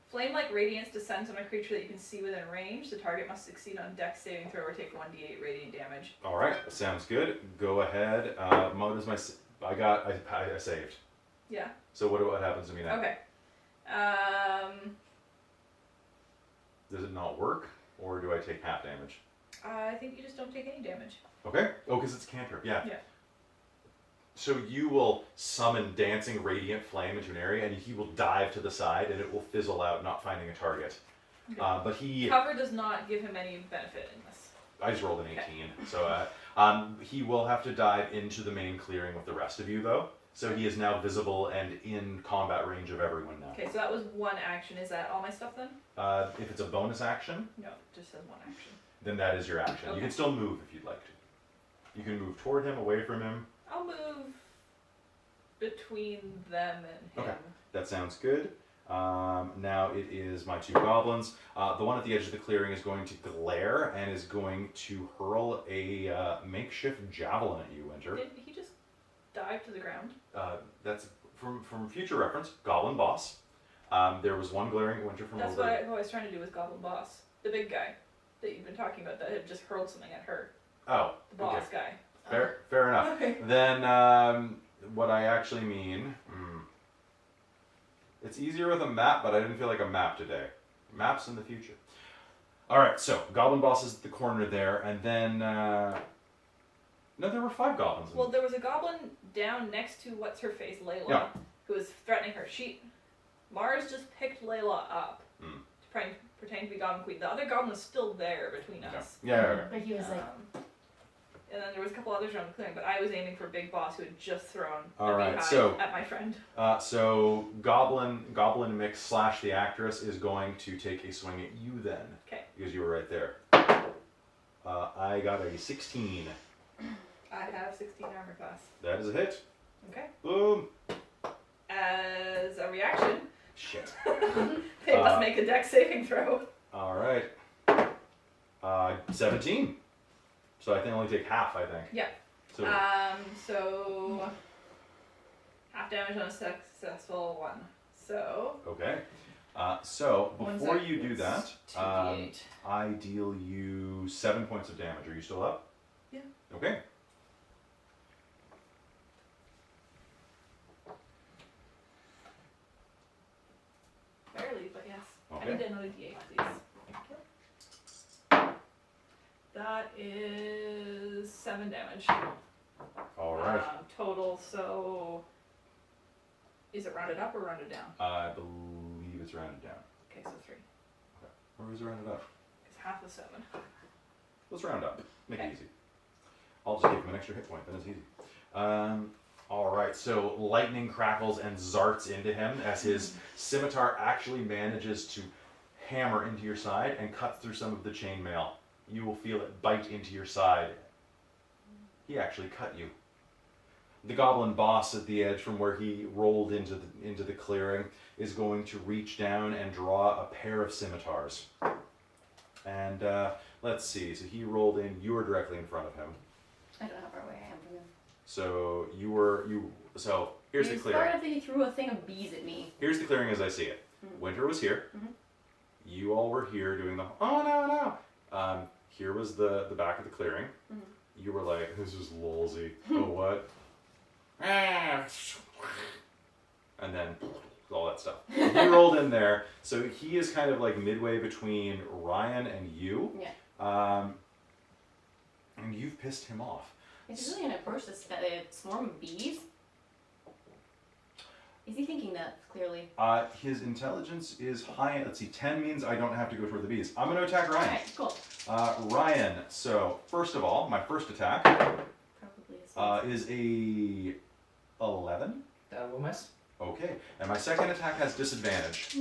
Flame-like radiance descends on a creature that you can see within range. The target must succeed on Dex saving throw or take 1d8 radiant damage. All right. Sounds good. Go ahead. What is my? I saved. Yeah. So what happens to me now? Okay. Does it not work, or do I take half damage? I think you just don't take any damage. Okay. Oh, because it's a cantrip. Yeah. Yeah. So you will summon dancing radiant flame into an area, and he will dive to the side, and it will fizzle out, not finding a target. Okay. But he, Cover does not give him any benefit in this. I just rolled an 18, so he will have to dive into the main clearing with the rest of you, though. So he is now visible and in combat range of everyone now. Okay, so that was one action. Is that all my stuff then? If it's a bonus action, No, it just says one action. then that is your action. You Okay. can still move if you'd like to. You can move toward him, away from him. I'll move between them and him. Okay. That sounds good. Now it is my 2 goblins. The one at the edge of the clearing is going to glare and is going to hurl a makeshift javelin at you, Winter. Did he just dive to the ground? That's from future reference, Goblin Boss. There was one glaring winter from That's over. what I was trying to do with Goblin Boss. The big guy that you've been talking about that had just hurled something at her. Oh, The boss okay. guy. Fair enough. Okay. Then what I actually mean, it's easier with a map, but I didn't feel like a map today. Maps in the future. All right, so Goblin Boss is at the corner there, and then no, there were 5 goblins. Well, there was a goblin down next to what's her face, Layla, Yeah. who was threatening her. Mars just picked Layla up Hmm. to pretend to be Goblin Queen. The other goblin was still there between us. Yeah. But he was like, And then there was a couple others around the clearing, but I was aiming for Big Boss, who had just thrown All a right, beehive so- at my friend. So Goblin Mix / the actress is going to take a swing at you then. Okay. Because you were right there. I got a 16. I have 16 armor class. That is a hit. Okay. Boom. As a reaction, Shit. they must make a dex saving throw. All right. 17. So I can only take half, I think. Yeah. So So half damage on a successful one. So okay. So One before sec. you do that, It's 2d8. I deal you 7 points of damage. Are you still up? Yeah. Okay. Barely, but yes. I Okay. need another d8, please. That is 7 damage. All right. Total, so is it rounded up or rounded down? I believe it's rounded down. Okay, so 3. Or is it rounded up? It's half of 7. Let's round up. Make Okay. it easy. I'll just give him an extra hit point, then it's easy. All right, so lightning crackles and zarts into him as his scimitar actually manages to hammer into your side and cut through some of the chainmail. You will feel it bite into your side. He actually cut you. The goblin boss at the edge from where he rolled into the clearing is going to reach down and draw a pair of scimitars. And let's see, so he rolled in, you were directly in front of him. I don't know how far away I am from him. So so here's the He clearing. started that he threw a thing of bees at me. Here's the clearing as I see it. Mhm. Winter was here. Mhm. You all were here doing the no. Here was the back of the clearing. Mhm. You were like, this is lolsy. Oh what? And then all that stuff. He rolled in there. So he is kind of like midway between Ryan and you. Yeah. And you've pissed him off. Is he really gonna approach this swarm of bees? Is he thinking that clearly? His intelligence is high. Let's see, 10 means I don't have to go toward the bees. I'm going to attack Ryan. Alright, cool. Ryan, so first of all, my first attack Probably is a 11. That will miss. Okay, and my second attack has disadvantage,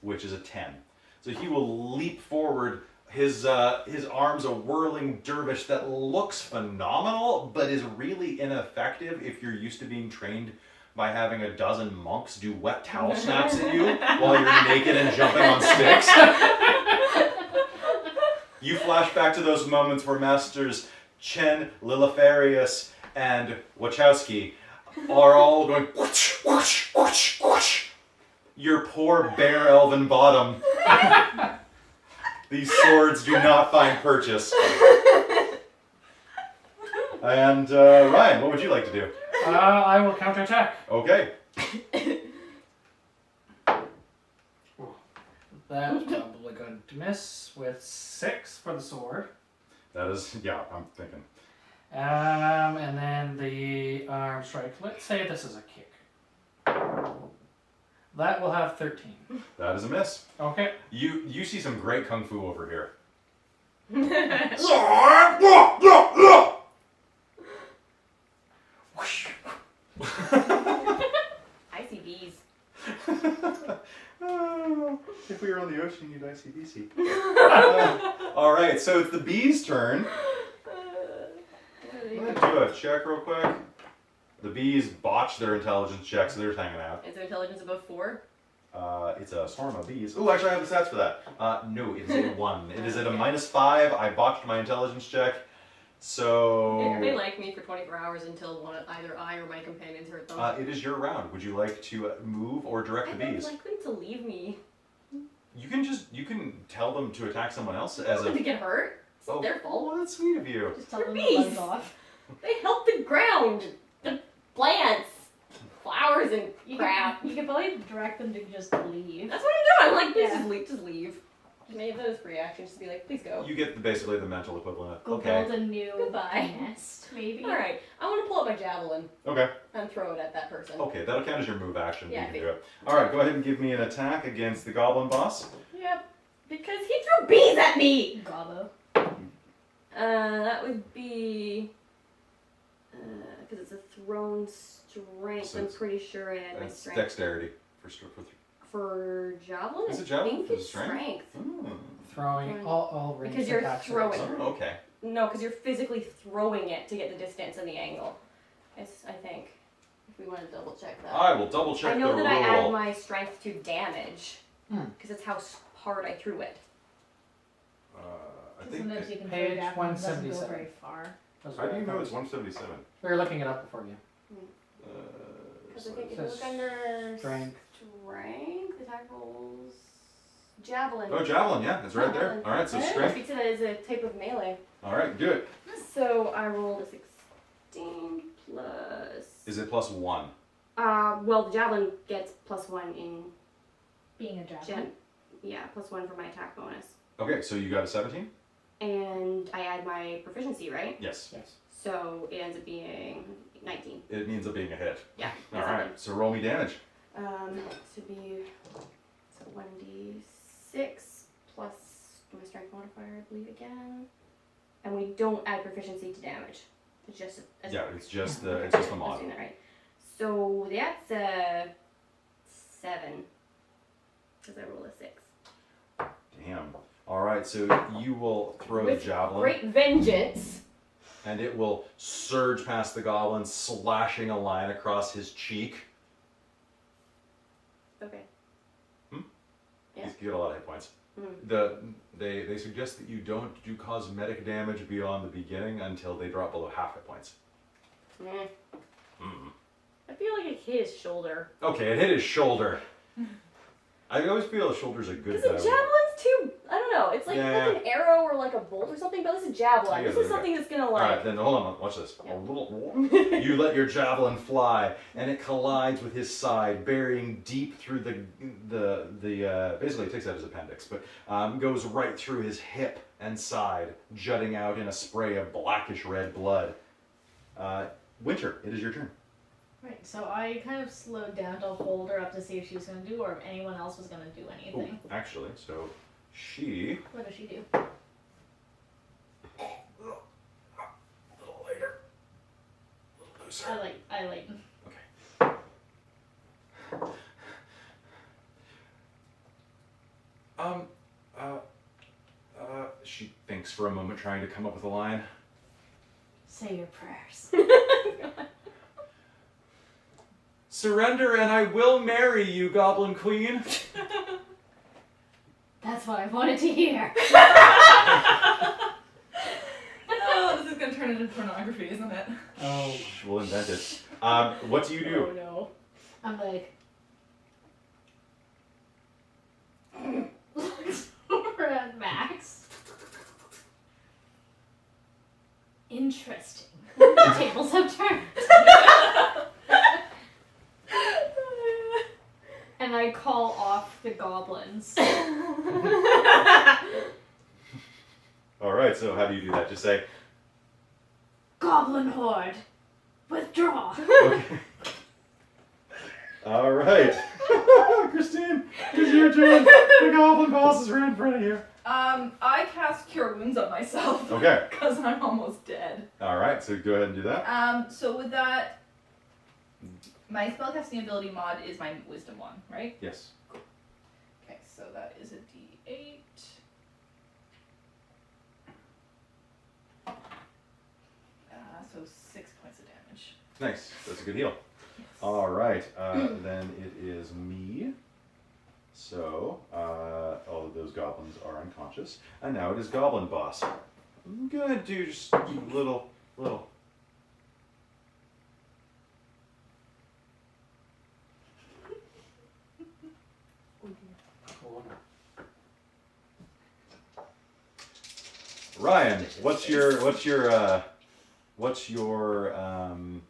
which is a 10. So he will leap forward. His arm's a whirling dervish that looks phenomenal, but is really ineffective if you're used to being trained by having a dozen monks do wet towel snaps at you while you're naked and jumping on sticks. You flash back to those moments where Masters Chen, Lilifarius, and Wachowski are all going whoosh, whoosh, whoosh, whoosh. Your poor bare elven bottom. These swords do not find purchase. And Ryan, what would you like to do? I will counterattack. Okay. That's probably going to miss with 6 for the sword. That is, yeah, I'm thinking. And then the arm strike. Let's say this is a kick. That will have 13. That is a miss. Okay. You see some great kung fu over here. I see bees. If we were on the ocean, you'd ICDC. All right, so it's the bees' turn. I'm gonna do a check real quick. The bees botched their intelligence check, so they're just hanging out. Is their intelligence above 4? It's a swarm of bees. Oh, actually, I have the stats for that. No, it is a 1. It is at a -5. I botched my intelligence check, So They like me for 24 hours until either I or my companions hurt them. it is your round. Would you like to move or direct I the would bees? like them to leave me. You can tell them to attack someone else I as don't want them a. to get hurt. It's not their fault. Well, that's sweet of you. Just tell They're them to bees. buzz off. They help the ground, the plants, flowers, and You crap. Can, you can probably direct them to just leave. That's what I'm doing. I'm like, please Yeah. just leave. Maybe those free actions just be like, please go. You get basically the mental equivalent. Go Okay. build a new Goodbye. nest, maybe. All right, I want to pull out my javelin Okay. and throw it at that person. Okay, that'll count as your move action. Yeah, You I can think- do it. All right, go ahead and give me an attack against the goblin boss. Yep. Because he threw bees at me. Gobbo. That would be because it's a thrown strength. So I'm it's- pretty sure I had my That's strength dexterity for javelin. Is it I javelin think for the it's strength? Throwing all ranged Because you're attacks are throwing. strength. Oh, okay. No, because you're physically throwing it to get the distance and the angle. I think. If we want to double check that. I will double check I know the that I add rule. my strength to damage Hmm. because that's how hard I threw it. I think. Sometimes you can Page throw down and it doesn't go 177. very far. Those How are do you what I know thought. it's 177? We were looking it up before you. Because I think if you says look under strength. attack rolls, javelin. Oh, javelin, yeah, it's right there. Javelin. All right, so I strength. speak to that as a type of melee. All right, do it. So I rolled a 16 plus. Is it +1? Well, the javelin gets +1 in Being a javelin. yeah, +1 for my attack bonus. Okay, so you got a 17? And I add my proficiency, right? Yes. Yes. So it ends up being 19. It means it being a hit. Yeah. All that's right, so roll me damage. This would be so 1d6 plus my strength modifier, I believe again. And we don't add proficiency to damage. It's just Yeah, it's just the it's just the I was mod. doing that right. So that's a 7. Because I rolled a 6. Damn. All right, so you will throw With the javelin, great vengeance. and it will surge past the goblin, slashing a line across his cheek. Okay. Yeah. He's got a lot of hit points. Mm. They suggest that you don't do cosmetic damage beyond the beginning until they drop below half hit points. Mm. Mm. I feel like it hit his shoulder. Okay, it hit his shoulder. I always feel his shoulder's a good. Because the javelin's too, I don't know, it's like, Yeah. like an arrow or like a bolt or something, but this is javelin. I get This it, is okay. something that's gonna All like... right, then hold on. Watch this. Yeah. You let your javelin fly, and it collides with his side, burying deep through the basically it takes out his appendix, but goes right through his hip and side, jutting out in a spray of blackish red blood. Winter, it is your turn. Right, so I kind of slowed down to hold her up to see if she was going to do or if anyone else was going to do anything. Ooh, actually, so she. What does she do? A little later. A little looser. I like. She thinks for a moment, trying to come up with a line. Say your prayers. Surrender and I will marry you, Goblin Queen. That's what I wanted to hear. Oh, this is gonna turn into pornography, isn't it? Oh. We'll invent it. What do you do? Oh no. I'm like, looks over at Max. Interesting. The tables have turned. And I call off the goblins. All right. So how do you do that? Just say. Goblin horde, withdraw. Okay. All right. Christine, it's your turn. The goblin boss is right in front of you. I cast Cure Wounds on myself. Okay. Because I'm almost dead. All right. So go ahead and do that. So with that, my spellcasting ability mod is my Wisdom 1, right? Yes. Okay, so that is a D8. So 6 points of damage. Nice. That's a good heal. Yes. All right. Then it is me. So all of those goblins are unconscious, and now it is Goblin Boss. I'm gonna do just a little. Cool. Ryan, what's your armor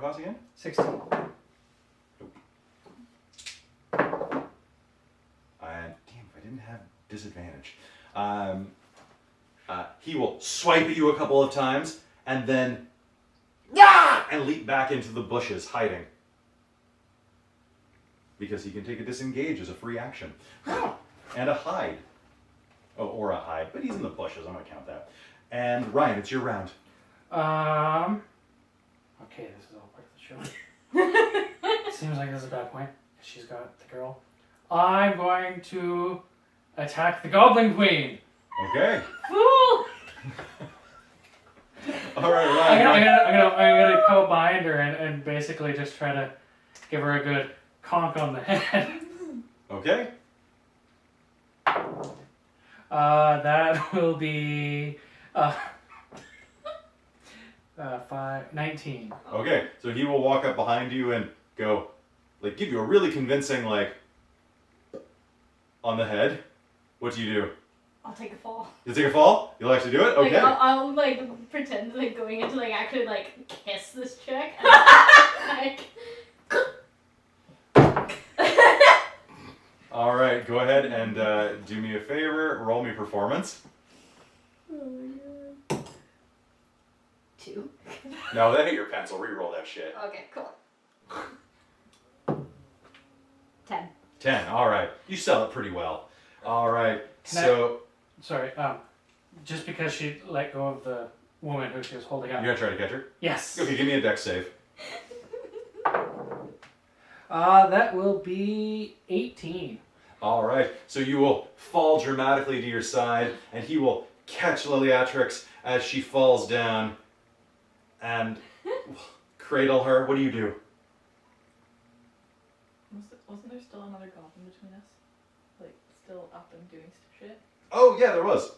class again? 16. Damn, if I didn't have disadvantage. He will swipe at you a couple of times and then and leap back into the bushes, hiding. Because he can take a disengage as a free action. And a hide. Oh, or a hide, but he's in the bushes, I'm gonna count that. And Ryan, it's your round. Okay, this is all part of the show. Seems like this is a bad point. She's got the girl. I'm going to attack the Goblin Queen. Okay. Fool! All right, I'm Ryan. gonna go behind her and basically just try to give her a good conk on the head. Okay. That will be 19. Okay, so he will walk up behind you and go, like, give you a really convincing, like, on the head. What do you do? I'll take a fall. You take a fall? You'll actually do it? Like, Okay. I'll like pretend like going into like actually like kiss this chick. And, like, All right, go ahead and do me a favor. Roll me performance. oh my god. 2. No, that hit your pencil. Reroll that shit. Okay, cool. 10. 10. All right. You sell it pretty well. All right. Sorry, just because she let go of the woman who she was holding up. You're gonna try to catch her? Yes. Okay, give me a dex save. That will be 18. All right. So you will fall dramatically to your side, and he will catch Liliatrix as she falls down and cradle her. What do you do? Wasn't there still another goblin between us? Like, still up and doing shit? Oh, yeah, there was.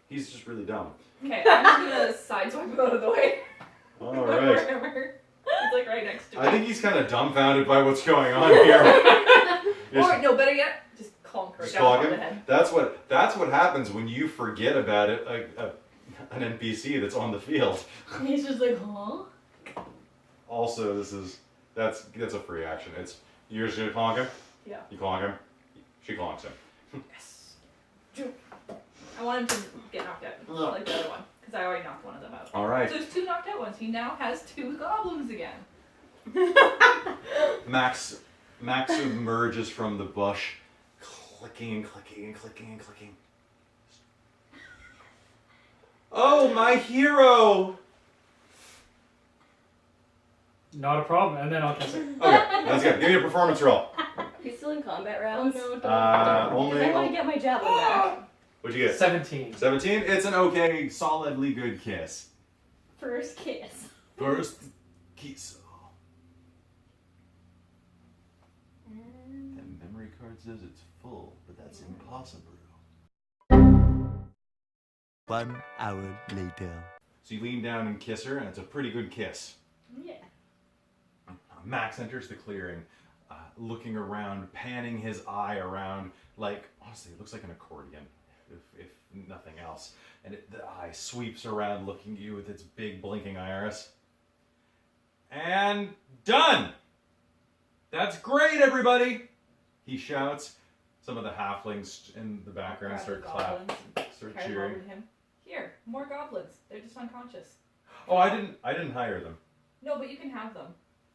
He's just really dumb. Okay, I'm just gonna sideswipe him out of the way. All right. Wherever. He's like right next to me. I think he's kind of dumbfounded by what's going on here. Or, no, better yet, just clonk her Just down clonk on him? the head. That's what happens when you forget about it, an NPC that's on the field. He's just like, huh? Also, that's a free action. You're just gonna clonk him. Yeah. You clonk him. She clonks him. Yes. I want him to get knocked out, like the other one, because I already knocked one of them out. All right. So there's 2 knocked out ones. He now has 2 goblins again. Max emerges from the bush, clicking and clicking and clicking and clicking. Oh, my hero! Not a problem, and then I'll kiss her. Okay, that's good. Give me a performance roll. Are you still in combat Oh rounds? no, don't. Because Only. I want to get my javelin back. What'd you get? 17. 17? It's an okay, solidly good kiss. First kiss. First kiss. The memory card says it's full, but that's impossible. 1 hour later. So you lean down and kiss her, and it's a pretty good kiss. Yeah. Max enters the clearing, looking around, panning his eye around, like, honestly, it looks like an accordion, if nothing else. And the eye sweeps around, looking at you with its big blinking iris. And done! That's great, everybody! He shouts. Some of the halflings in the background start clapping, start Carry cheering. over to him. Here, more goblins. They're just unconscious. Oh, I didn't hire them. No, but you can have them.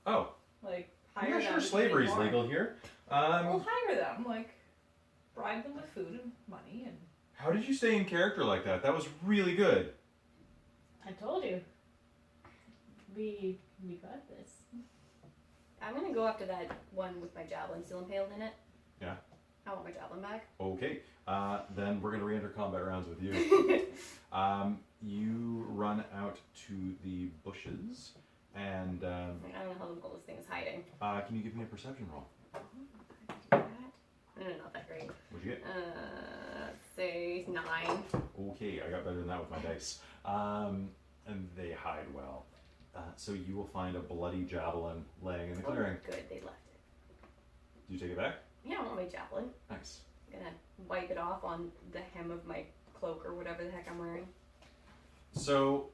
Oh, Like, I'm hire not them. sure if you slavery's need more. legal here. Well, hire them. Like, bribe them with food and money and. How did you stay in character like that? That was really good. I told you. We got this. I'm going to go after that one with my javelin still impaled in it. Yeah. I want my javelin back. Okay, then we're going to re-enter combat rounds with you. You run out to the bushes, and I don't know how well this thing is hiding. can you give me a perception roll? Not that great. What'd you get? Say 9. Okay, I got better than that with my dice. And they hide well. So you will find a bloody javelin laying in the clearing. Oh, good, they left it. Do you take it back? Yeah, I want my javelin. Nice. I'm gonna wipe it off on the hem of my cloak or whatever the heck I'm wearing. So,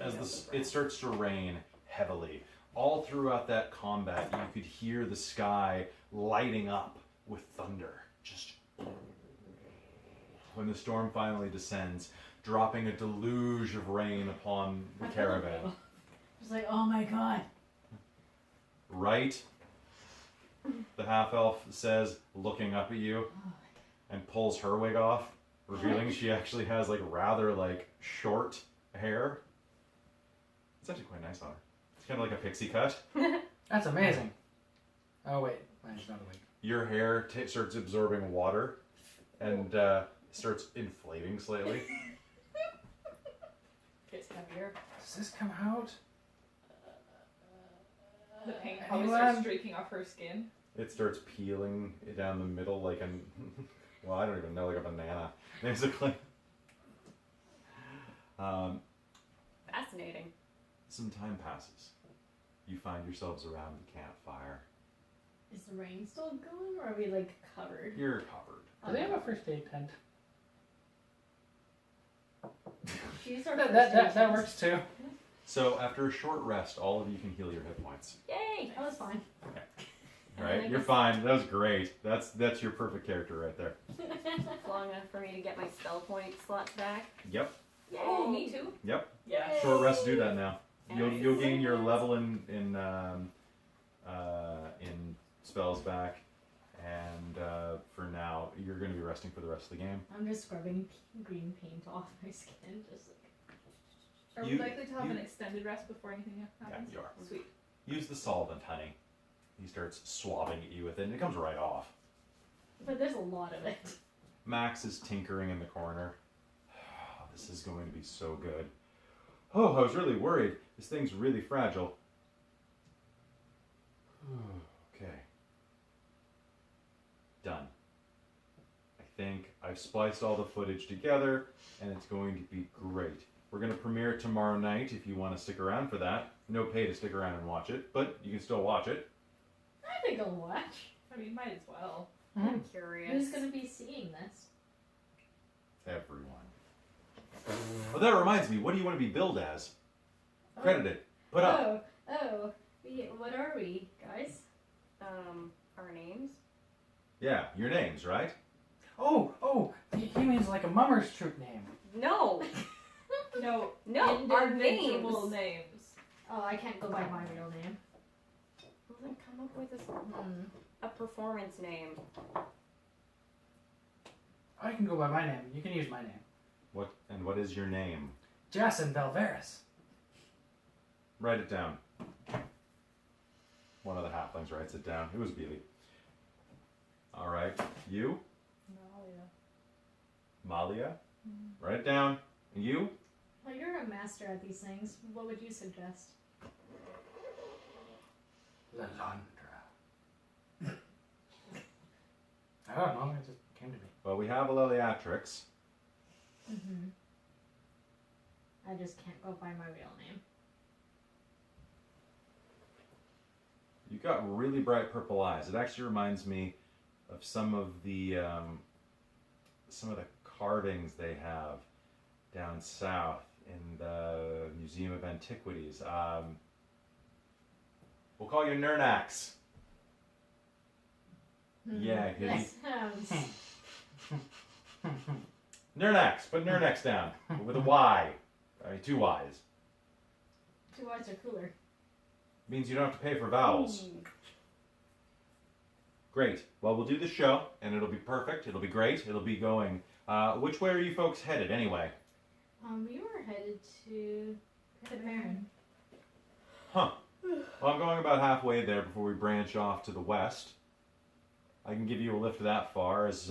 as it starts to rain heavily, all throughout that combat, you could hear the sky lighting up with thunder. Just when the storm finally descends, dropping a deluge of rain upon the caravan. Just like, oh my god. Right? The half-elf says, looking up at you, and pulls her wig off, revealing she actually has rather short hair. It's actually quite nice on her. It's kind of like a pixie cut. That's amazing. Oh wait, mine's not a wig. Your hair starts absorbing water and starts inflating slightly. Gets heavier. Does this come out? The paint probably Anyone? starts streaking off her skin. It starts peeling down the middle like an, well, I don't even know, like a banana, basically. Fascinating. Some time passes. You find yourselves around the campfire. Is the rain still going, or are we covered? You're covered. Do they have a first aid tent? She's our That works too. So after a short rest, all of you can heal your hit points. Yay! That was fine. All right, you're fine. That was great. That's your perfect character right there. Long enough for me to get my spell point slots back. Yep. Yay! Oh, me too. Yep. Yeah. Short rest do that now. Nice. You'll gain your level in spells back, and for now you're going to be resting for the rest of the game. I'm just scrubbing green paint off my skin, just Are we likely to have an extended rest before anything happens? Yeah, you are. Sweet. Use the solvent, honey. He starts swabbing at you with it, and it comes right off. But there's a lot of it. Max is tinkering in the corner. This is going to be so good. Oh, I was really worried. This thing's really fragile. Okay. Done. I think I've spliced all the footage together, and it's going to be great. We're going to premiere it tomorrow night if you want to stick around for that. No pay to stick around and watch it, but you can still watch it. I think I'll watch. I mean, might as well. I'm curious. Who's gonna be seeing this? Everyone. Oh, that reminds me. What do you want to be billed as? Credited. Put up. What are we, guys? Our names? Yeah, your names, right? Oh, he means like a mummer's troop name. No! No. No, our individual names. names. Oh, I can't go by my real name. Well, then come up with a performance name. I can go by my name. You can use my name. What is your name? Jason Valveris. Write it down. One of the halflings writes it down. It was Beely. All right, you, Malia. Write it down. And you? Well, you're a master at these things. What would you suggest? Lalandra. I don't know. It just came to me. Well, we have a Liliatrix. Mm-hmm. I just can't go by my real name. You've got really bright purple eyes. It actually reminds me of some of the carvings they have down south in the Museum of Antiquities. We'll call you Nyrnax. Yeah, That sounds. Nyrnax. Put Nyrnax down with a Y. I mean, 2 Y's. 2 Y's are cooler. Means you don't have to pay for vowels. Great. Well, we'll do the show, and it'll be perfect. It'll be great. It'll be going. Which way are you folks headed, anyway? We were headed to Pitmarin. Huh. Well, I'm going about halfway there before we branch off to the west. I can give you a lift that far as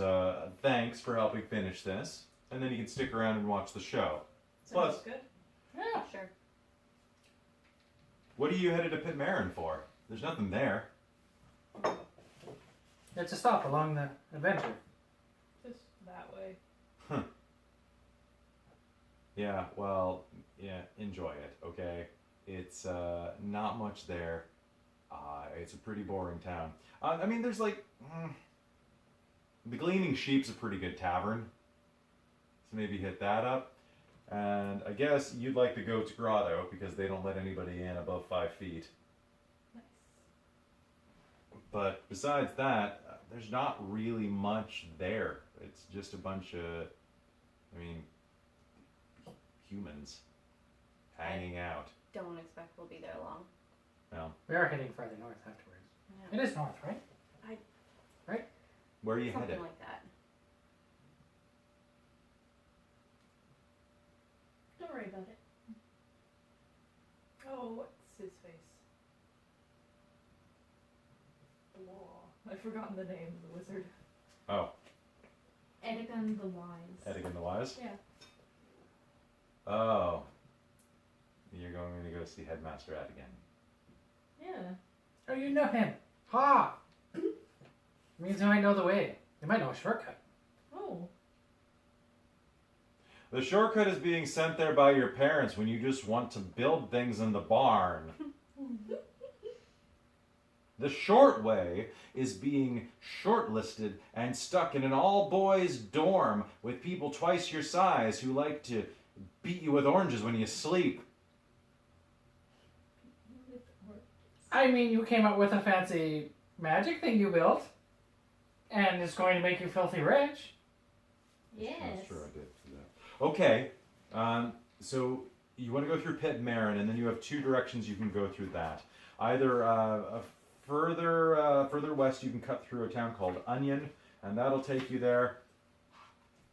thanks for helping finish this, and then you can stick around and watch the show. Sounds Plus- good. Yeah, sure. What are you headed to Pitmarin for? There's nothing there. It's a stop along the adventure. Just that way. Yeah, well, yeah, enjoy it, okay? It's not much there. It's a pretty boring town. I mean, there's like... the Gleaning Sheep's a pretty good tavern. So maybe hit that up. And I guess you'd like the Goat's Grotto because they don't let anybody in above 5 feet. Nice. But besides that, there's not really much there. It's just a bunch of, I mean, humans hanging out. Don't expect we'll be there long. Well, We are heading further north afterwards. Yeah. It is north, right? where are you Something headed? like that. Don't worry about it. Oh, what's his face? Blah. I've forgotten the name of the wizard. Oh, Edegon the Wise. Edegon the Wise? Yeah. Oh. You're going to go see Headmaster Edegon. Yeah. Oh, you know him. Ha! Means I know the way. You might know a shortcut. Oh. The shortcut is being sent there by your parents when you just want to build things in the barn. The short way is being shortlisted and stuck in an all-boys dorm with people twice your size who like to beat you with oranges when you sleep. I mean, you came up with a fancy magic thing you built. And it's going to make you filthy rich. Yes. That's true, I did do that. Okay, so you want to go through Pit Marin, and then you have 2 directions you can go through that. Either further west, you can cut through a town called Onion, and that'll take you there.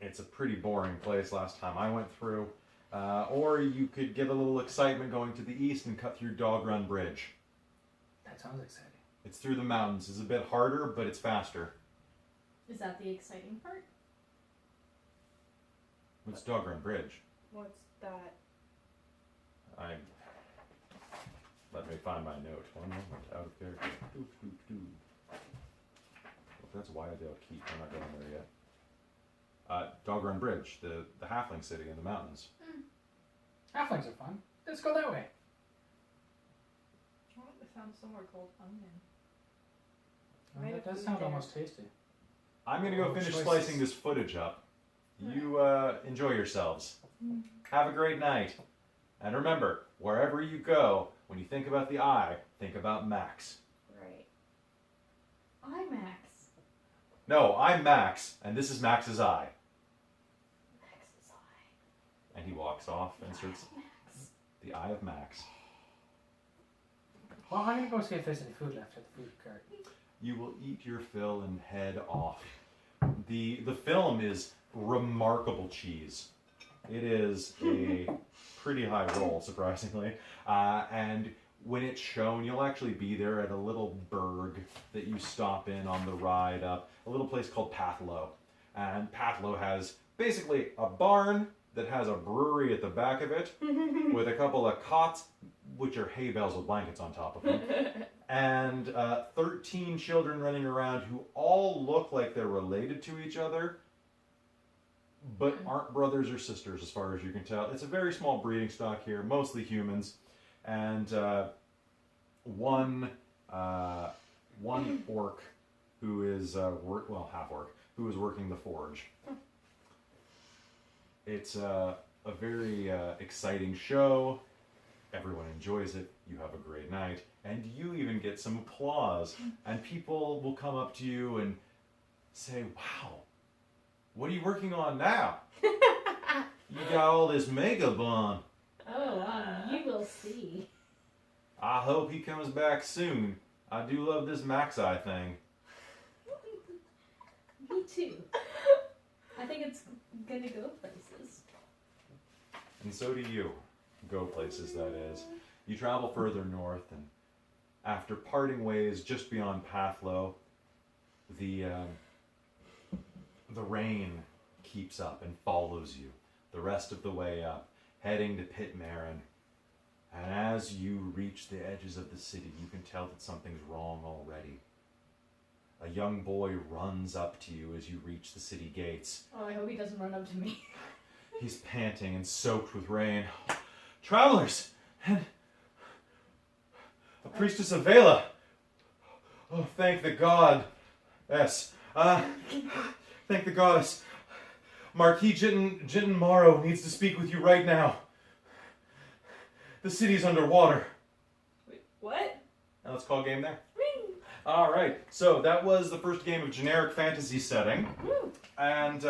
It's a pretty boring place last time I went through. Or you could get a little excitement going to the east and cut through Dog Run Bridge. That sounds exciting. It's through the mountains. It's a bit harder, but it's faster. Is that the exciting part? What's Dog Run Bridge? What's that? Let me find my note. 1 moment. Out of character. Well, that's why they'll keep. We're not going there yet. Dog Run Bridge, the halfling city in the mountains. Halflings are fun. Let's go that way. I want to found somewhere called Onion. Oh, Right that if does we sound dare. almost tasty. I'm gonna go Oh, finish choices. slicing this footage up. You enjoy yourselves. Have a great night. And remember, wherever you go, when you think about the eye, think about Max. Right. IMAX. No, I'm Max, and this is Max's eye. Max's eye. And he walks off and starts Max. the eye of Max. Well, I'm going to go see if there's any food left at the food cart. You will eat your fill and head off. The film is remarkable cheese. It is a pretty high roll, surprisingly. And when it's shown, you'll actually be there at a little burg that you stop in on the ride up, a little place called Pathlow. And Pathlow has basically a barn that has a brewery at the back of it with a couple of cots, which are hay bales with blankets on top of them, and 13 children running around who all look like they're related to each other, but aren't brothers or sisters as far as you can tell. It's a very small breeding stock here, mostly humans, and one orc who is half orc who is working the forge. It's a very exciting show. Everyone enjoys it. You have a great night, and you even get some applause. And people will come up to you and say, "Wow, what are you working on now? You got all this Megabon. Oh, you will see. I hope he comes back soon. I do love this Max Eye thing." Me too. I think it's gonna go places. And so do you. Go places, that is. You travel further north, and after parting ways just beyond Pathlow, the rain keeps up and follows you the rest of the way up, heading to Pit Marin. And as you reach the edges of the city, you can tell that something's wrong already. a young boy runs up to you as you reach the city gates. Oh, I hope he doesn't run up to me. He's panting and soaked with rain. Travelers! And a priestess of Vela! Oh, thank the god. Yes. Thank the goddess. Marquis Jitten Morrow needs to speak with you right now. The city's underwater. Wait, what? Now let's call game there. All right. So that was the first game of generic fantasy setting. Woo. And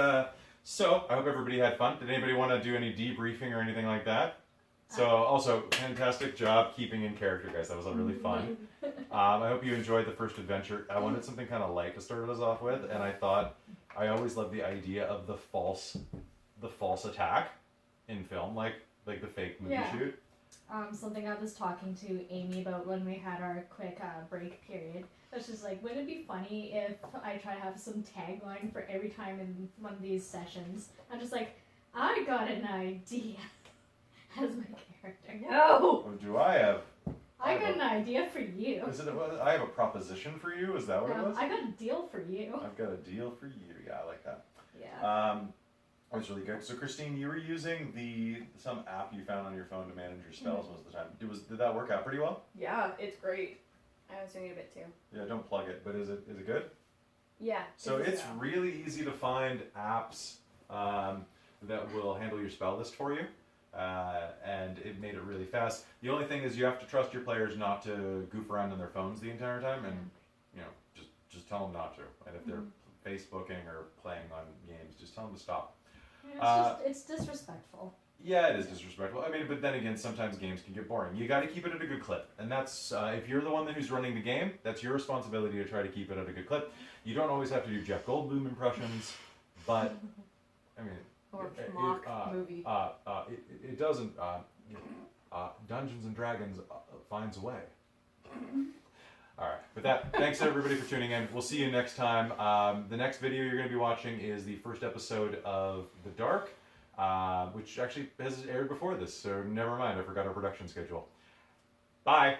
so I hope everybody had fun. Did anybody want to do any debriefing or anything like that? So also, fantastic job keeping in character, guys. That was really fun. I hope you enjoyed the first adventure. I wanted something kind of light to start us off with, and I thought I always love the idea of the false attack in film, like the fake movie shoot. Something I was talking to Amy about when we had our quick break period. I was just like, wouldn't it be funny if I try to have some tagline for every time in one of these sessions? I'm just like, I got an idea as my character. No! Or do I have? I got an idea for you. Is it? I have a proposition for you. Is that what it was? I got a deal for you. I've got a deal for you. Yeah, I like that. Yeah. That was really good. So Christine, you were using some app you found on your phone to manage your spells most of the time. Did that work out pretty well? Yeah, it's great. I was doing it a bit too. Yeah, don't plug it. But is it good? Yeah. So it's really easy to find apps that will handle your spell list for you. And it made it really fast. The only thing is you have to trust your players not to goof around on their phones the entire time, and just tell them not to. And if they're Facebooking or playing on games, just tell them to stop. It's disrespectful. Yeah, it is disrespectful. I mean, but then again, sometimes games can get boring. You got to keep it at a good clip, and that's if you're the one who's running the game, that's your responsibility to try to keep it at a good clip. You don't always have to do Jeff Goldblum impressions, but I mean. Or mock movie. It doesn't. Dungeons and Dragons finds a way. All right. With that, thanks everybody for tuning in. We'll see you next time. The next video you're going to be watching is the first episode of The Dark, which actually has aired before this. So never mind. I forgot our production schedule. Bye.